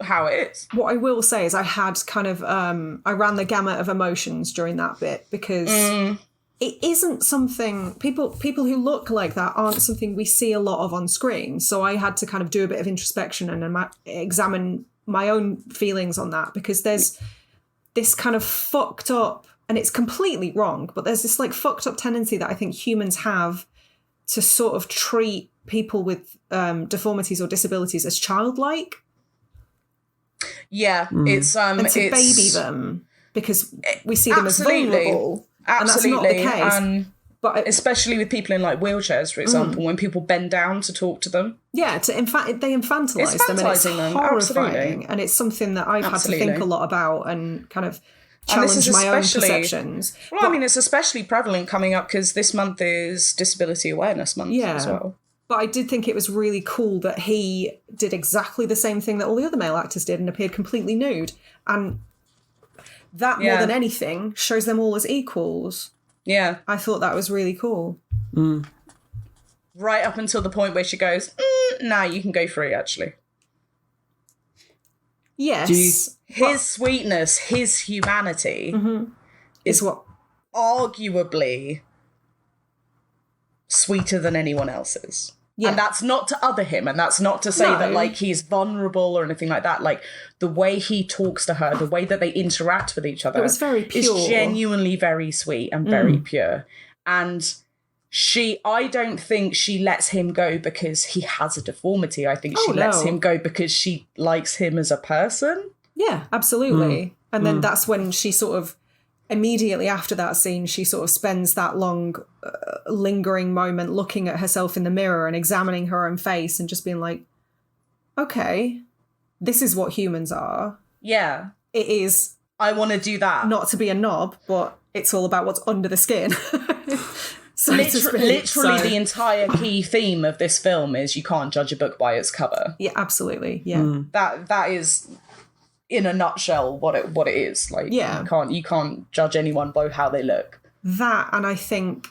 how it is. What I will say is I had kind of I ran the gamut of emotions during that bit, because it isn't something people who look like that aren't something we see a lot of on screen. So I had to kind of do a bit of introspection and examine my own feelings on that, because there's this kind of fucked up, and it's completely wrong, but there's this like fucked up tendency that I think humans have to sort of treat people with deformities or disabilities as childlike. Yeah, it's and to baby them because we see them as vulnerable. Absolutely. And that's not the case. But especially with people in like wheelchairs, for example, when people bend down to talk to them. Yeah, they infantilize them, and it's horrifying. Absolutely. And it's something that I've had to think a lot about and kind of challenge my own perceptions. Well, I mean, it's especially prevalent coming up because this month is Disability Awareness Month as well. But I did think it was really cool that he did exactly the same thing that all the other male actors did and appeared completely nude. And that, more than anything, shows them all as equals. Yeah. I thought that was really cool. Right up until the point where she goes, nah, you can go free, actually. Yes. His sweetness, his humanity is what arguably sweeter than anyone else's. Yeah. And that's not to other him, and that's not to say that like he's vulnerable or anything like that. Like the way he talks to her, the way that they interact with each other, it was very pure. Is genuinely very sweet and very pure. And I don't think she lets him go because he has a deformity. I think she lets him go because she likes him as a person. Yeah, absolutely. And then that's when she sort of, immediately after that scene, she sort of spends that long, lingering moment looking at herself in the mirror and examining her own face and just being like, okay, this is what humans are. Yeah. It is. I want to do that. Not to be a knob, but it's all about what's under the skin. So literally, the entire key theme of this film is you can't judge a book by its cover. Yeah, absolutely. Yeah. That is, in a nutshell, what it is. Like, you can't judge anyone by how they look. That, and I think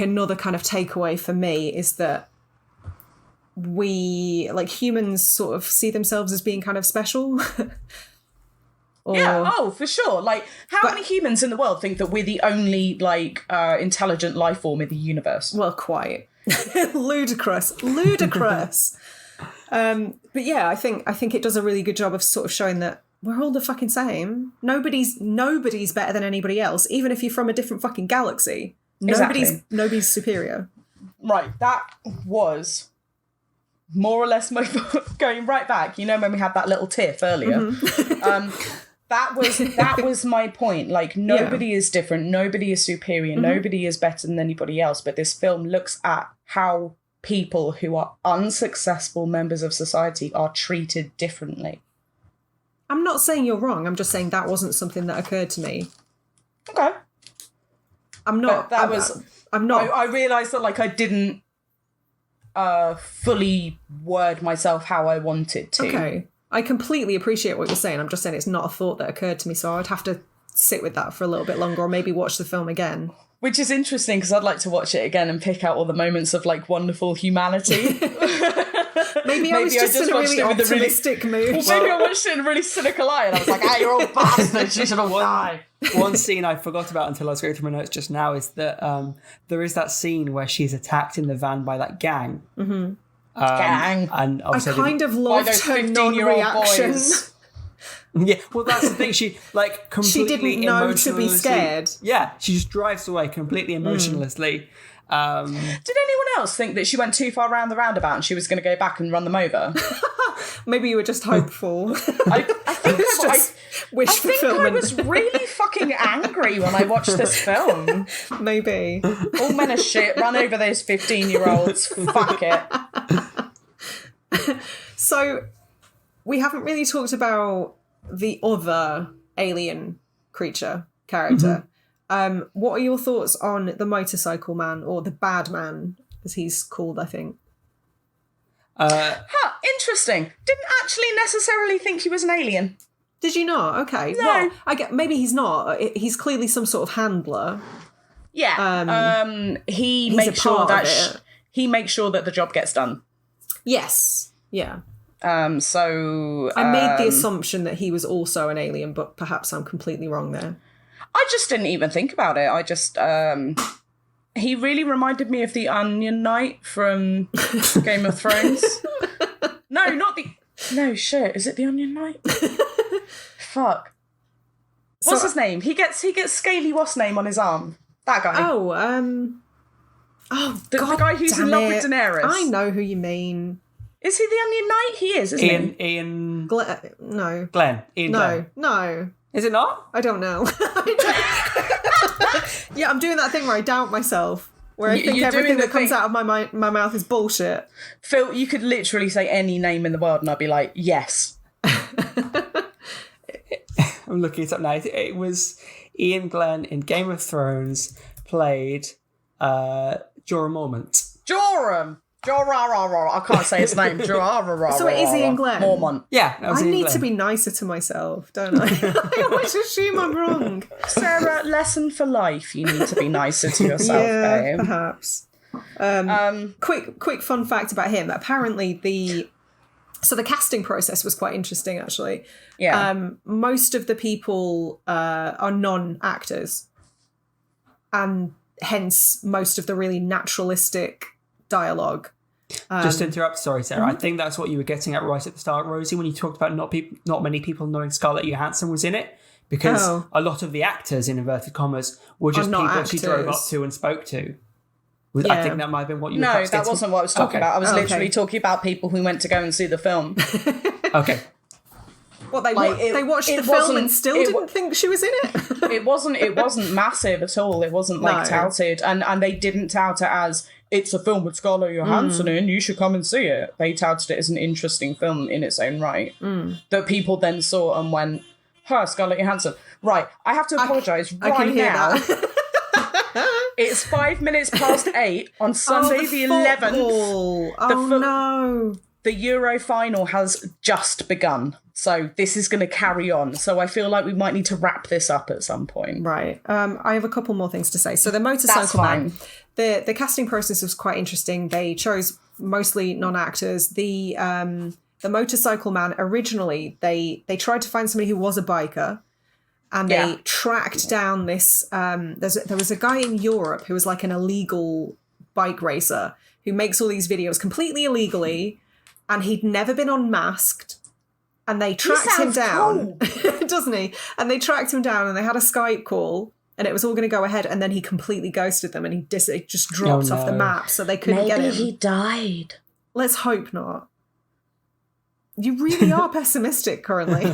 another kind of takeaway for me is that we, like, humans sort of see themselves as being kind of special. For sure. Like, how many humans in the world think that we're the only, like, intelligent life form in the universe? Well, quite. Ludicrous. But yeah, I think it does a really good job of sort of showing that we're all the fucking same. Nobody's better than anybody else, even if you're from a different fucking galaxy. Nobody's superior. Right, that was more or less my going right back. You know when we had that little tiff earlier. Mm-hmm. That was my point. Like, nobody is different, nobody is superior, nobody is better than anybody else. But this film looks at how people who are unsuccessful members of society are treated differently. I'm not saying you're wrong. I'm just saying that wasn't something that occurred to me. Okay. I'm not. I realised that, like, I didn't fully word myself how I wanted to. Okay. I completely appreciate what you're saying. I'm just saying it's not a thought that occurred to me, so I'd have to sit with that for a little bit longer, or maybe watch the film again. Which is interesting, because I'd like to watch it again and pick out all the moments of, like, wonderful humanity. Maybe I was just in a really optimistic mood. Well, maybe I watched it in a really cynical eye, and I was like, you're all bastards, you should all die. One scene I forgot about until I was going through my notes just now is that there is that scene where she's attacked in the van by that gang. Mm-hmm. Gang. And I kind of loved her non-reaction. Yeah, well, that's the thing. She, like, completely she didn't know to be scared. Yeah, she just drives away completely emotionlessly. Did anyone else think that she went too far around the roundabout and she was going to go back and run them over? Maybe you were just hopeful. I think I was really fucking angry when I watched this film. Maybe. All men are shit. Run over those 15-year-olds. Fuck it. So, we haven't really talked about the other alien creature character. Mm-hmm. What are your thoughts on the motorcycle man, or the bad man, as he's called, I think? Interesting. Didn't actually necessarily think he was an alien. Did you not? Okay. No. Well, maybe he's not. He's clearly some sort of handler. Yeah. He makes sure that the job gets done. Yes. Yeah. So I made the assumption that he was also an alien, but perhaps I'm completely wrong there. I just didn't even think about it. I just he really reminded me of the Onion Knight from Game of Thrones. No, shit. Is it the Onion Knight? Fuck. What's his name? He gets Scaly Wasp name on his arm. That guy. The guy who's in love with Daenerys. I know who you mean. Is he the Onion Knight? He is, isn't he? Ian. No. Glenn. Ian no. Glenn. No. Is it not? I don't know. Yeah, I'm doing that thing where I doubt myself. Where I think everything that comes out of my mouth is bullshit. Phil, you could literally say any name in the world and I'd be like, yes. I'm looking it up now. It was Ian Glenn in Game of Thrones played Jorah Mormont. Jorah! I can't say his name. So it is Ian Glenn? Mormont. Yeah, I need to be nicer to myself, don't I? I always assume I'm wrong. Sarah, lesson for life. You need to be nicer to yourself, babe. Perhaps. Quick fun fact about him. Apparently the casting process was quite interesting, actually. Yeah. Most of the people are non-actors. And hence most of the really naturalistic dialogue. Just to interrupt, sorry, Sarah. I think that's what you were getting at right at the start, Rosie, when you talked about not many people knowing Scarlett Johansson was in it, because a lot of the actors, in inverted commas, were just people actors. She drove up to and spoke to. I think that might have been what you were No, that wasn't what I was talking about. I was literally talking about people who went to go and see the film. Okay. What, they watched the film and still didn't think she was in it? It wasn't massive at all. It wasn't touted, and they didn't tout it as it's a film with Scarlett Johansson in, you should come and see it. They touted it as an interesting film in its own right that people then saw and went, Scarlett Johansson. Right, I have to apologise right now. It's 8 on Sunday the 11th. No. The Euro final has just begun. So this is going to carry on. So I feel like we might need to wrap this up at some point. Right. I have a couple more things to say. So the motorcycle man, the casting process was quite interesting. They chose mostly non-actors. The motorcycle man, originally, they tried to find somebody who was a biker. And they tracked down this... there was a guy in Europe who was like an illegal bike racer who makes all these videos completely illegally. and he'd never been unmasked. And they tracked him down, doesn't he? And they tracked him down and they had a Skype call and it was all going to go ahead. And then he completely ghosted them and he just dropped off the map so they couldn't get him. Maybe he died. Let's hope not. You really are pessimistic currently.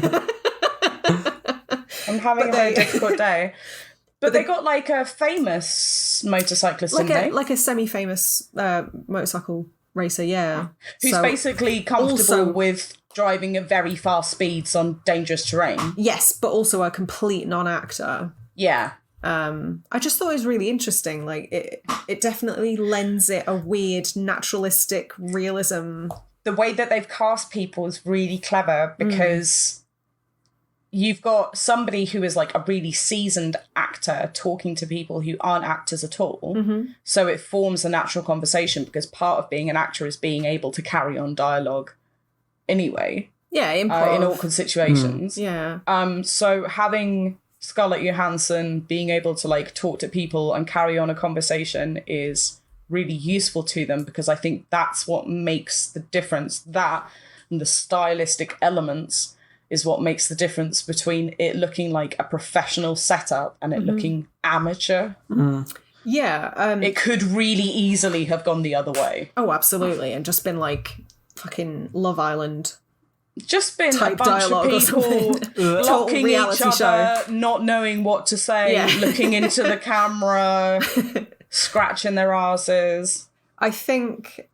I'm having a very difficult day. But they got like a famous motorcyclist, didn't they? Like a semi-famous motorcycle racer, yeah. Who's basically comfortable with driving at very fast speeds on dangerous terrain. Yes, but also a complete non-actor. Yeah. I just thought it was really interesting. Like it definitely lends it a weird naturalistic realism. The way that they've cast people is really clever because you've got somebody who is like a really seasoned actor talking to people who aren't actors at all. Mm-hmm. So it forms a natural conversation because part of being an actor is being able to carry on dialogue anyway. Yeah, improv. In awkward situations. Yeah. So having Scarlett Johansson being able to like talk to people and carry on a conversation is really useful to them because I think that's what makes the difference. That and the stylistic elements is what makes the difference between it looking like a professional setup and it looking amateur. Yeah. It could really easily have gone the other way. Oh, absolutely. And just been like fucking Love Island. Just been a bunch of people blocking each other, not knowing what to say, looking into the camera, scratching their asses. I think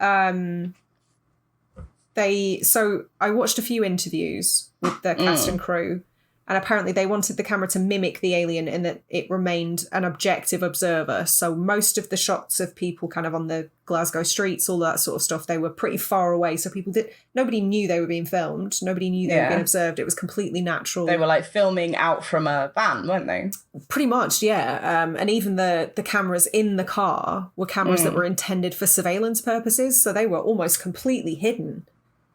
So I watched a few interviews with the cast and crew, and apparently they wanted the camera to mimic the alien in that it remained an objective observer. So most of the shots of people kind of on the Glasgow streets, all that sort of stuff, they were pretty far away. So nobody knew they were being filmed. Nobody knew they were being observed. It was completely natural. They were like filming out from a van, weren't they? Pretty much, yeah. And even the cameras in the car were cameras that were intended for surveillance purposes. So they were almost completely hidden,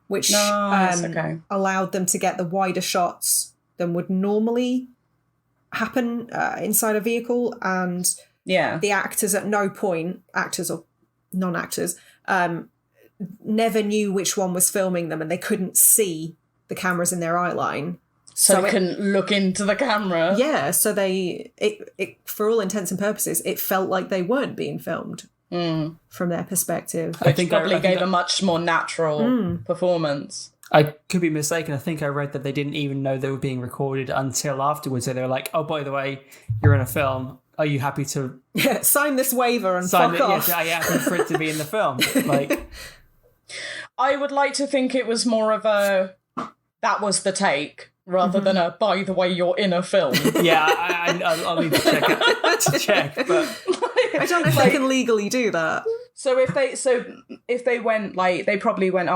which allowed them to get the wider shots than would normally happen inside a vehicle. And the actors at no point, actors or non-actors, never knew which one was filming them and they couldn't see the cameras in their eye line. So they couldn't look into the camera. Yeah, so it for all intents and purposes, it felt like they weren't being filmed from their perspective. I think probably gave a much more natural performance. I could be mistaken. I think I read that they didn't even know they were being recorded until afterwards. So they were like, oh, by the way, you're in a film. Are you happy to... sign this waiver and fuck off. Yes, are you happy for it to be in the film? Like, I would like to think it was more of a, that was the take, rather than a, by the way, you're in a film. Yeah, I'll need to check but... I don't know if they can legally do that. So if they went, like, they probably went,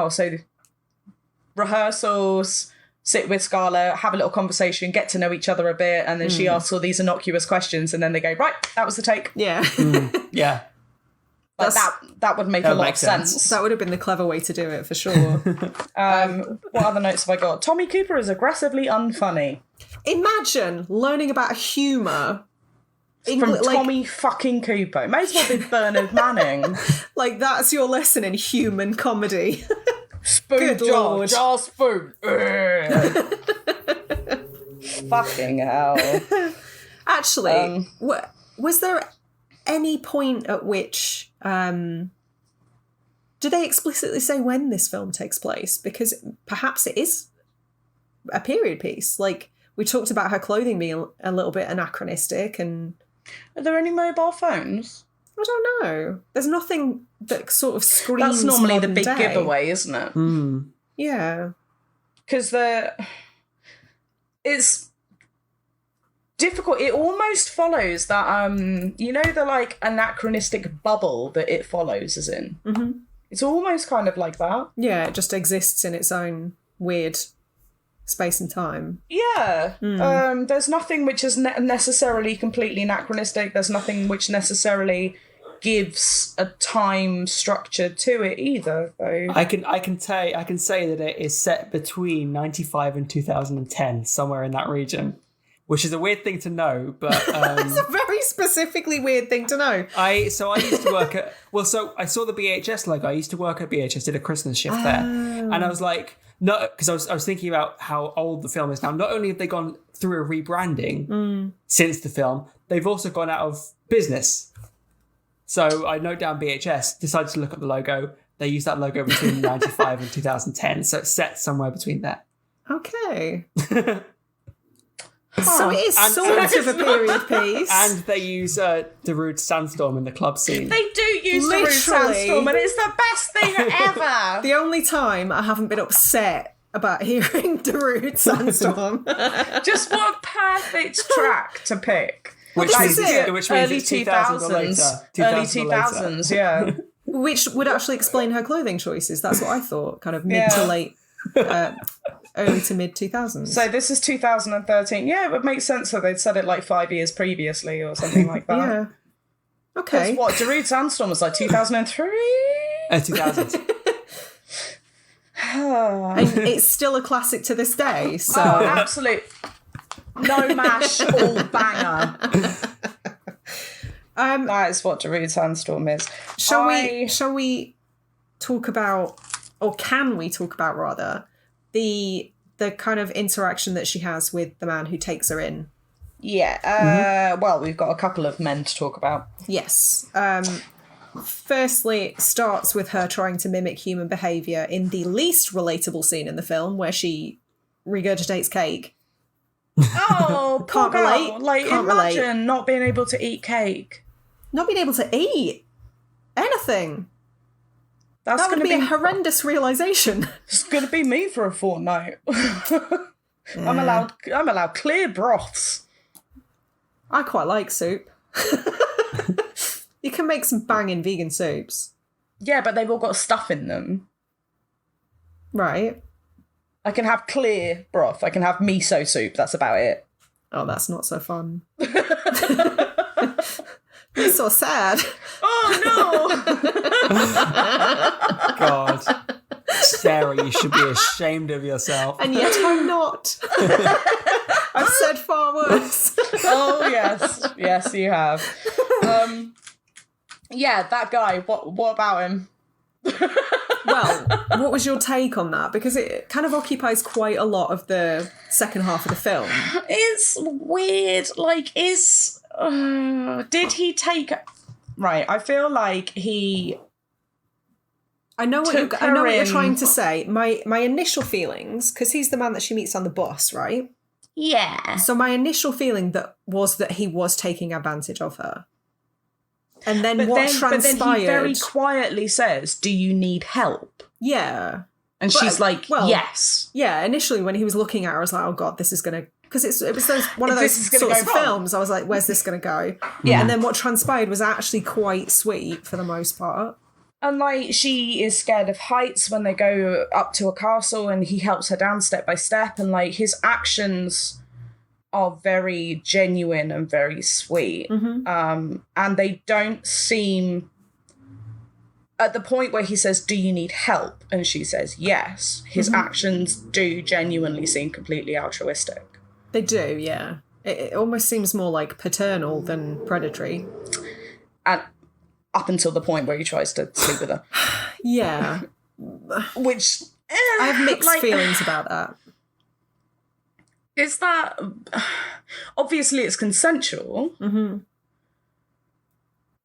rehearsals, sit with Scarlett, have a little conversation, get to know each other a bit, and then she asks all these innocuous questions, and then they go, right, that was the take. Yeah. Yeah. Like that would make a lot of sense. That would have been the clever way to do it, for sure. What other notes have I got? Tommy Cooper is aggressively unfunny. Imagine learning about humour from Tommy fucking Cooper. It may as well be Bernard Manning. Like, that's your lesson in human comedy. Spoon, Good Lord. jar spoon. Fucking hell. Actually, was there any point at which... do they explicitly say when this film takes place? Because perhaps it is a period piece. Like, we talked about her clothing being a little bit anachronistic and... Are there any mobile phones? I don't know. There's nothing that sort of screams That's normally the big day. giveaway, isn't it? Yeah. Because it's difficult. It almost follows that, the like anachronistic bubble that it follows is in. Mm-hmm. It's almost kind of like that. Yeah, it just exists in its own weird space and time. Yeah. There's nothing which is necessarily completely anachronistic. There's nothing which necessarily gives a time structure to it either, though. I can say that it is set between 95 and 2010, somewhere in that region, which is a weird thing to know, but it's a very specifically weird thing to know. I used to work at so I saw the BHS logo. I used to work at BHS, did a Christmas shift there, and I was like, no, because I was thinking about how old the film is now. Not only have they gone through a rebranding since the film, they've also gone out of business. So I note down BHS, decided to look at the logo. They used that logo between 95 and 2010, so it's set somewhere between there. Okay. So it is sort of a period piece. And they use Darude Sandstorm in the club scene. They do use Darude Sandstorm, and it's the best thing ever. The only time I haven't been upset about hearing Darude Sandstorm. Just what a perfect track to pick. Which means early it's 2000s or later. Early 2000s, yeah. Which would actually explain her clothing choices. That's what I thought, kind of mid to late... early to mid 2000s. So this is 2013. Yeah, it would make sense that they'd said it like 5 years previously or something like that. Yeah. Okay. That's what Darude Sandstorm was like 2003? 2000. And it's still a classic to this day. So absolute no mash, all banger. That is what Darude Sandstorm is. Shall we talk about, or can we talk about rather, the kind of interaction that she has with the man who takes her in? Yeah. Well, we've got a couple of men to talk about. Yes. Firstly, it starts with her trying to mimic human behaviour in the least relatable scene in the film, where she regurgitates cake. Oh, Can't relate. Like, Can't imagine relate. not being able to eat cake. Not being able to eat anything. That would be a horrendous realisation. It's going to be me for a fortnight. I'm allowed clear broths. I quite like soup. You can make some banging vegan soups. Yeah, but they've all got stuff in them. Right. I can have clear broth. I can have miso soup. That's about it. Oh, that's not so fun. It's so sad. Oh, no! God. Sarah, you should be ashamed of yourself. And yet I'm not. I've said far worse. Oh, yes. Yes, you have. Yeah, that guy. What about him? Well, what was your take on that? Because it kind of occupies quite a lot of the second half of the film. It's weird. Like, did he take... Right, I feel like he... I know what you're trying to say. My initial feelings, because he's the man that she meets on the bus, right? Yeah. So my initial feeling was that he was taking advantage of her. And then transpired... But then he very quietly says, do you need help? Yeah. And she's like, yes. Yeah, initially when he was looking at her, I was like, oh God, this is going to... Because it was one of those sorts of films. I was like, where's this going to go? Yeah. And then what transpired was actually quite sweet for the most part. And, like, she is scared of heights when they go up to a castle and he helps her down step by step. And, like, his actions are very genuine and very sweet. Mm-hmm. And they don't seem... At the point where he says, do you need help? And she says, yes. His actions do genuinely seem completely altruistic. They do, yeah. It almost seems more like paternal than predatory. And up until the point where he tries to sleep with her. Yeah. Which... I have mixed feelings about that. Is that... Obviously, it's consensual. Mm-hmm.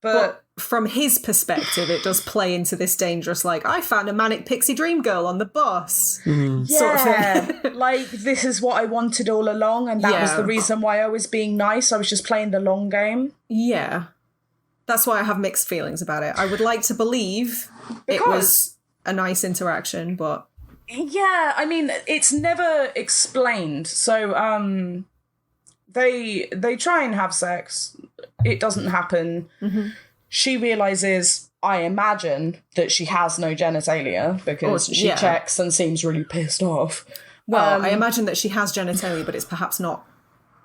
But from his perspective, it does play into this dangerous, like, I found a manic pixie dream girl on the bus. Sort of thing. Like, this is what I wanted all along, and that was the reason why I was being nice. I was just playing the long game. Yeah. That's why I have mixed feelings about it. I would like to believe it was a nice interaction, but... Yeah, I mean, it's never explained. So, they try and have sex. It doesn't happen. Mm-hmm. She realises, I imagine, that she has no genitalia because she checks and seems really pissed off. Well, I imagine that she has genitalia, but it's perhaps not...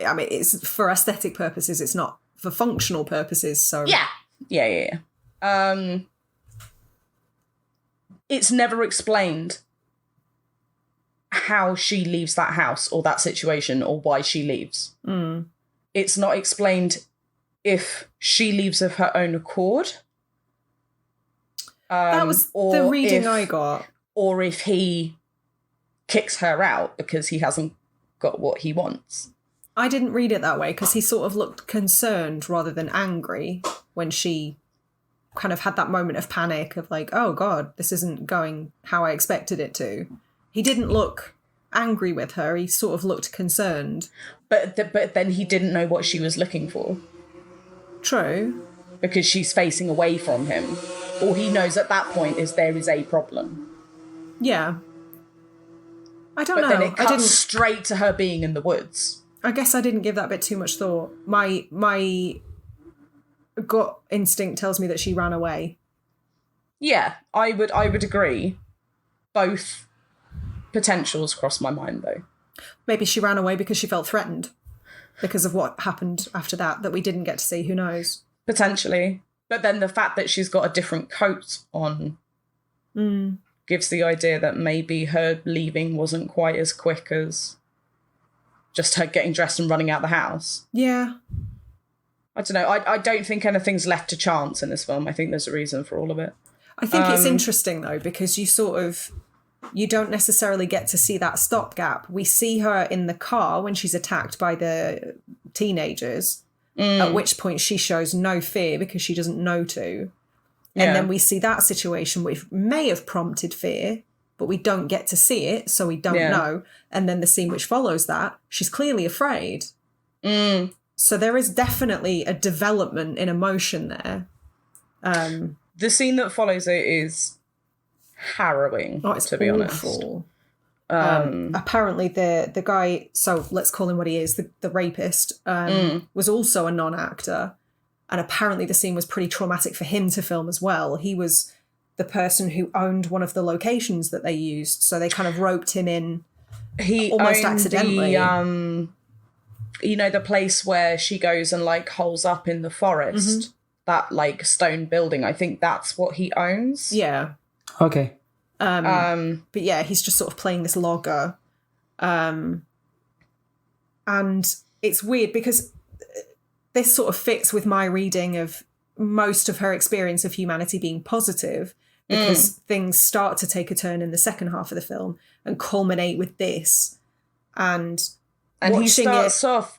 I mean, it's for aesthetic purposes. It's not for functional purposes, so... Yeah. It's never explained how she leaves that house or that situation or why she leaves. It's not explained if she leaves of her own accord. That was the reading I got. Or if he kicks her out because he hasn't got what he wants. I didn't read it that way because he sort of looked concerned rather than angry when she kind of had that moment of panic of like, oh God, this isn't going how I expected it to. He didn't look angry with her. He sort of looked concerned. But then he didn't know what she was looking for. True. Because she's facing away from him. All he knows at that point is there is a problem. Yeah. I don't know. But then it cuts straight to her being in the woods. I guess I didn't give that bit too much thought. My gut instinct tells me that she ran away. Yeah, I would agree. Both potentials cross my mind, though. Maybe she ran away because she felt threatened because of what happened after that we didn't get to see. Who knows? Potentially. But then the fact that she's got a different coat on gives the idea that maybe her leaving wasn't quite as quick as just her getting dressed and running out the house. Yeah. I don't know. I don't think anything's left to chance in this film. I think there's a reason for all of it. I think it's interesting, though, because you don't necessarily get to see that stopgap. We see her in the car when she's attacked by the teenagers, at which point she shows no fear because she doesn't know to. And then we see that situation which may have prompted fear, but we don't get to see it, so we don't know. And then the scene which follows that, she's clearly afraid. So there is definitely a development in emotion there. The scene that follows it is harrowing, to be awful. honest. Apparently the guy, so let's call him what he is, the rapist, was also a non-actor. And apparently the scene was pretty traumatic for him to film as well. He was the person who owned one of the locations that they used. So they kind of roped him in almost accidentally. The place where she goes and like holes up in the forest, that like stone building. I think that's what he owns. Yeah. Okay. But yeah, he's just sort of playing this logger. And it's weird because this sort of fits with my reading of most of her experience of humanity being positive, because things start to take a turn in the second half of the film and culminate with this. And he starts off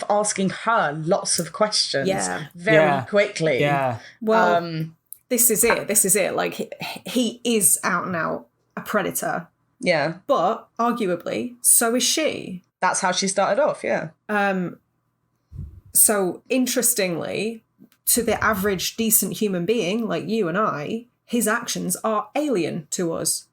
asking her lots of questions very quickly. Yeah. Well, this is it. Like, he is out and out a predator. Yeah. But arguably, so is she. That's how she started off, yeah. So interestingly, to the average decent human being like you and I, his actions are alien to us.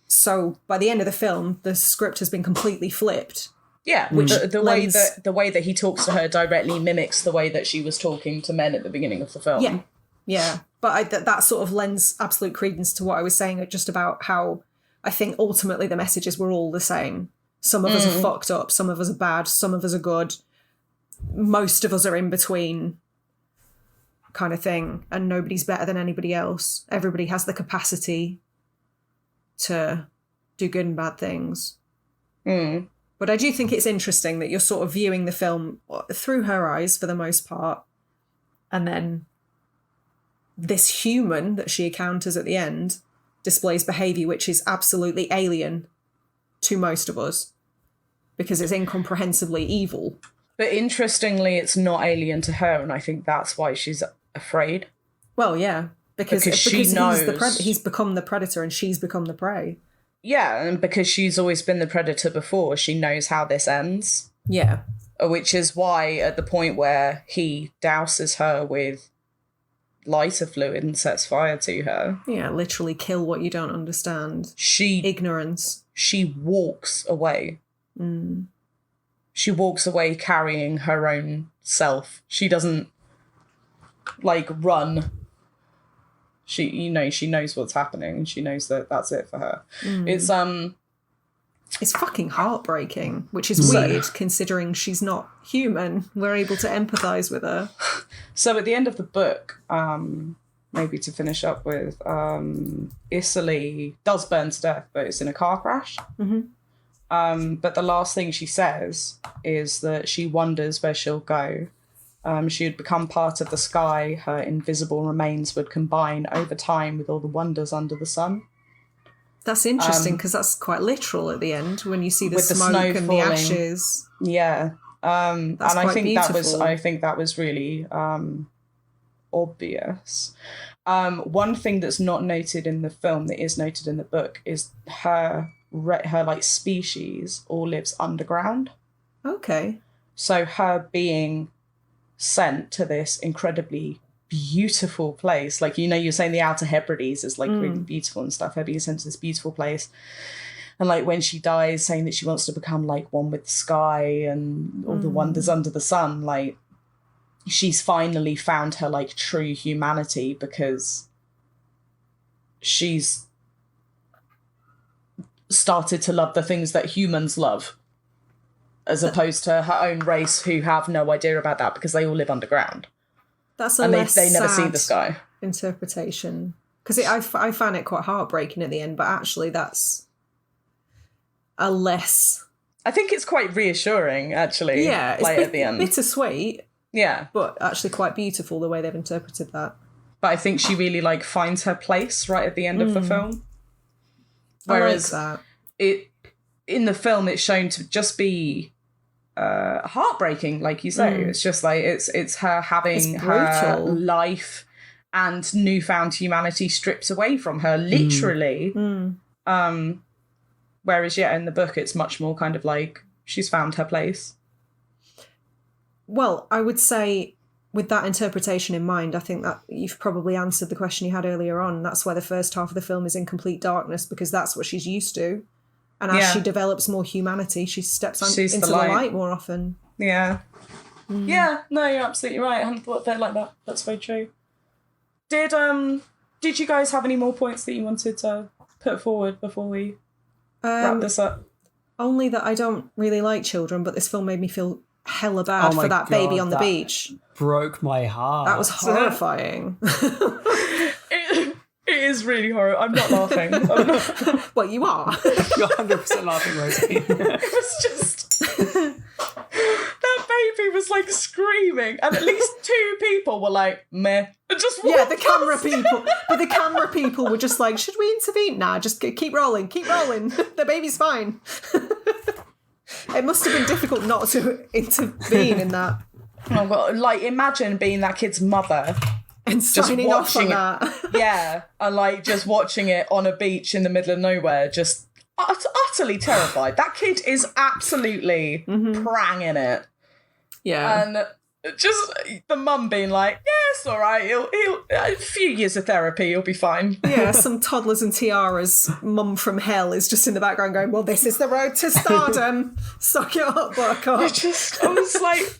So by the end of the film, the script has been completely flipped. Yeah, the way that he talks to her directly mimics the way that she was talking to men at the beginning of the film. Yeah. But that sort of lends absolute credence to what I was saying just about how I think ultimately the messages were all the same. Some of us are fucked up, some of us are bad, some of us are good. Most of us are in between kind of thing, and nobody's better than anybody else. Everybody has the capacity to do good and bad things. But I do think it's interesting that you're sort of viewing the film through her eyes for the most part, and then this human that she encounters at the end displays behaviour which is absolutely alien to most of us because it's incomprehensibly evil. But interestingly, it's not alien to her, and I think that's why she's afraid. Well, yeah, because she knows he's become the predator and she's become the prey. Yeah, and because she's always been the predator before, she knows how this ends. Yeah. Which is why at the point where he douses her with lighter fluid and sets fire to her. Yeah, literally kill what you don't understand. Ignorance. She walks away. She walks away carrying her own self. She doesn't, like, run. She knows what's happening. She knows that that's it for her. It's fucking heartbreaking, which is weird considering she's not human. We're able to empathise with her. So at the end of the book, maybe to finish up with, Isserley does burn to death, but it's in a car crash. But the last thing she says is that she wonders where she'll go. She would become part of the sky. Her invisible remains would combine over time with all the wonders under the sun. That's interesting because that's quite literal at the end when you see the smoke and the ashes. Yeah. And I think beautiful. that was really obvious. One thing that's not noted in the film that is noted in the book is her like species all lives underground. Okay. So her being sent to this incredibly beautiful place, like, you know, you're saying the Outer Hebrides is like really beautiful and stuff, her being sent to this beautiful place, and like when she dies saying that she wants to become like one with the sky and all the wonders under the sun, like she's finally found her like true humanity because she's started to love the things that humans love, as opposed to her own race who have no idea about that because they all live underground. That's a and less they never sad see the sky. Interpretation. Because I found it quite heartbreaking at the end, but actually that's a less... I think it's quite reassuring, actually. Yeah, it's at the end. Bittersweet. Yeah. But actually quite beautiful the way they've interpreted that. But I think she really like finds her place right at the end of the film. Whereas I like that. it in the film it's shown to just be heartbreaking, like you say. It's just like it's her having her life and newfound humanity stripped away from her, literally. Whereas in the book it's much more kind of like she's found her place. Well, I would say with that interpretation in mind, I think that you've probably answered the question you had earlier on. That's why the first half of the film is in complete darkness, because that's what she's used to. And as she develops more humanity, she steps into the light more often. Yeah. Yeah, no, you're absolutely right. I hadn't thought of it like that. That's very true. Did you guys have any more points that you wanted to put forward before we wrap this up? Only that I don't really like children, but this film made me feel hella bad for that baby on the beach. Broke my heart. That was horrifying. It is really horrible. I'm not laughing. Well, you are. You're 100% laughing, Rosie. It was just... that baby was like screaming, and at least two people were like, meh. And just the camera people. But the camera people were just like, should we intervene? Nah, just keep rolling. The baby's fine. It must have been difficult not to intervene in that. Oh God, like imagine being that kid's mother and signing off on that. Yeah, and like just watching it on a beach in the middle of nowhere, just utterly terrified. That kid is absolutely pranging it. Yeah. And just the mum being like, yeah, it's all right. He'll a few years of therapy, he'll be fine. Yeah, some toddlers and tiaras mum from hell is just in the background going, well, this is the road to stardom. Suck it up, buttercup. I was like,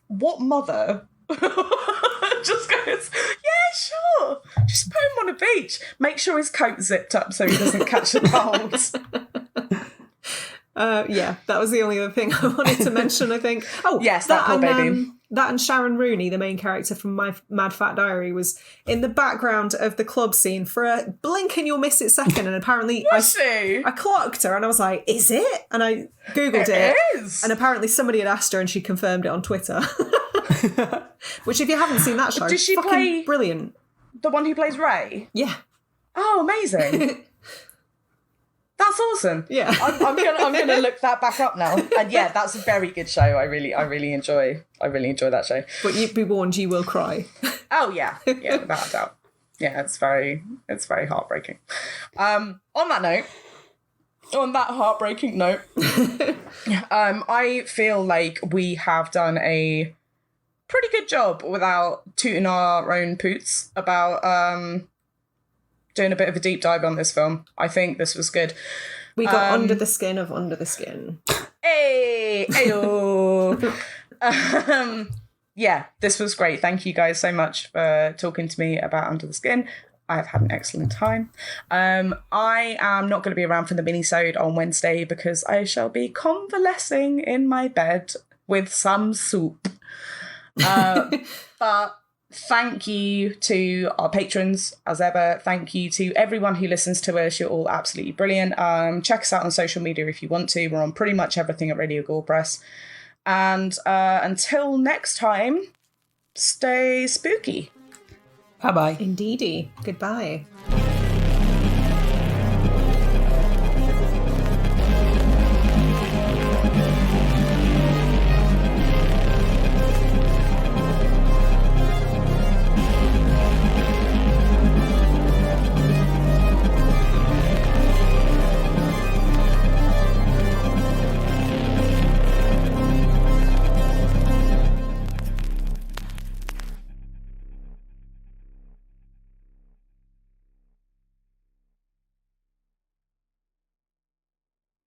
what mother just goes, yeah, sure. Just put him on a beach. Make sure his coat's zipped up so he doesn't catch a cold. Yeah, that was the only other thing I wanted to mention, I think. Oh, yes, that poor baby. That and Sharon Rooney, the main character from My Mad Fat Diary, was in the background of the club scene for a blink and you'll miss it second. And apparently I clocked her and I was like, is it? And I Googled it. Is. And apparently somebody had asked her and she confirmed it on Twitter. Which, if you haven't seen that show, does she play brilliant. The one who plays Ray? Yeah. Oh, amazing. That's awesome. Yeah. I'm gonna look that back up now. And yeah, that's a very good show. I really enjoy that show. But you be warned, you will cry. Oh yeah, without a doubt. Yeah, it's very heartbreaking. On that heartbreaking note, I feel like we have done a pretty good job without tooting our own poots about doing a bit of a deep dive on this film. I think this was good. We got under the skin of under the skin. Hey! Ayo! Yeah, this was great. Thank you guys so much for talking to me about Under the Skin. I've had an excellent time. I am not going to be around for the mini-sode on Wednesday because I shall be convalescing in my bed with some soup. But But thank you to our patrons, as ever. Thank you to everyone who listens to us. You're all absolutely brilliant. Check us out on social media if you want to. We're on pretty much everything at Radio Gorepress. And until next time, stay spooky. Bye-bye. Indeedy. Goodbye.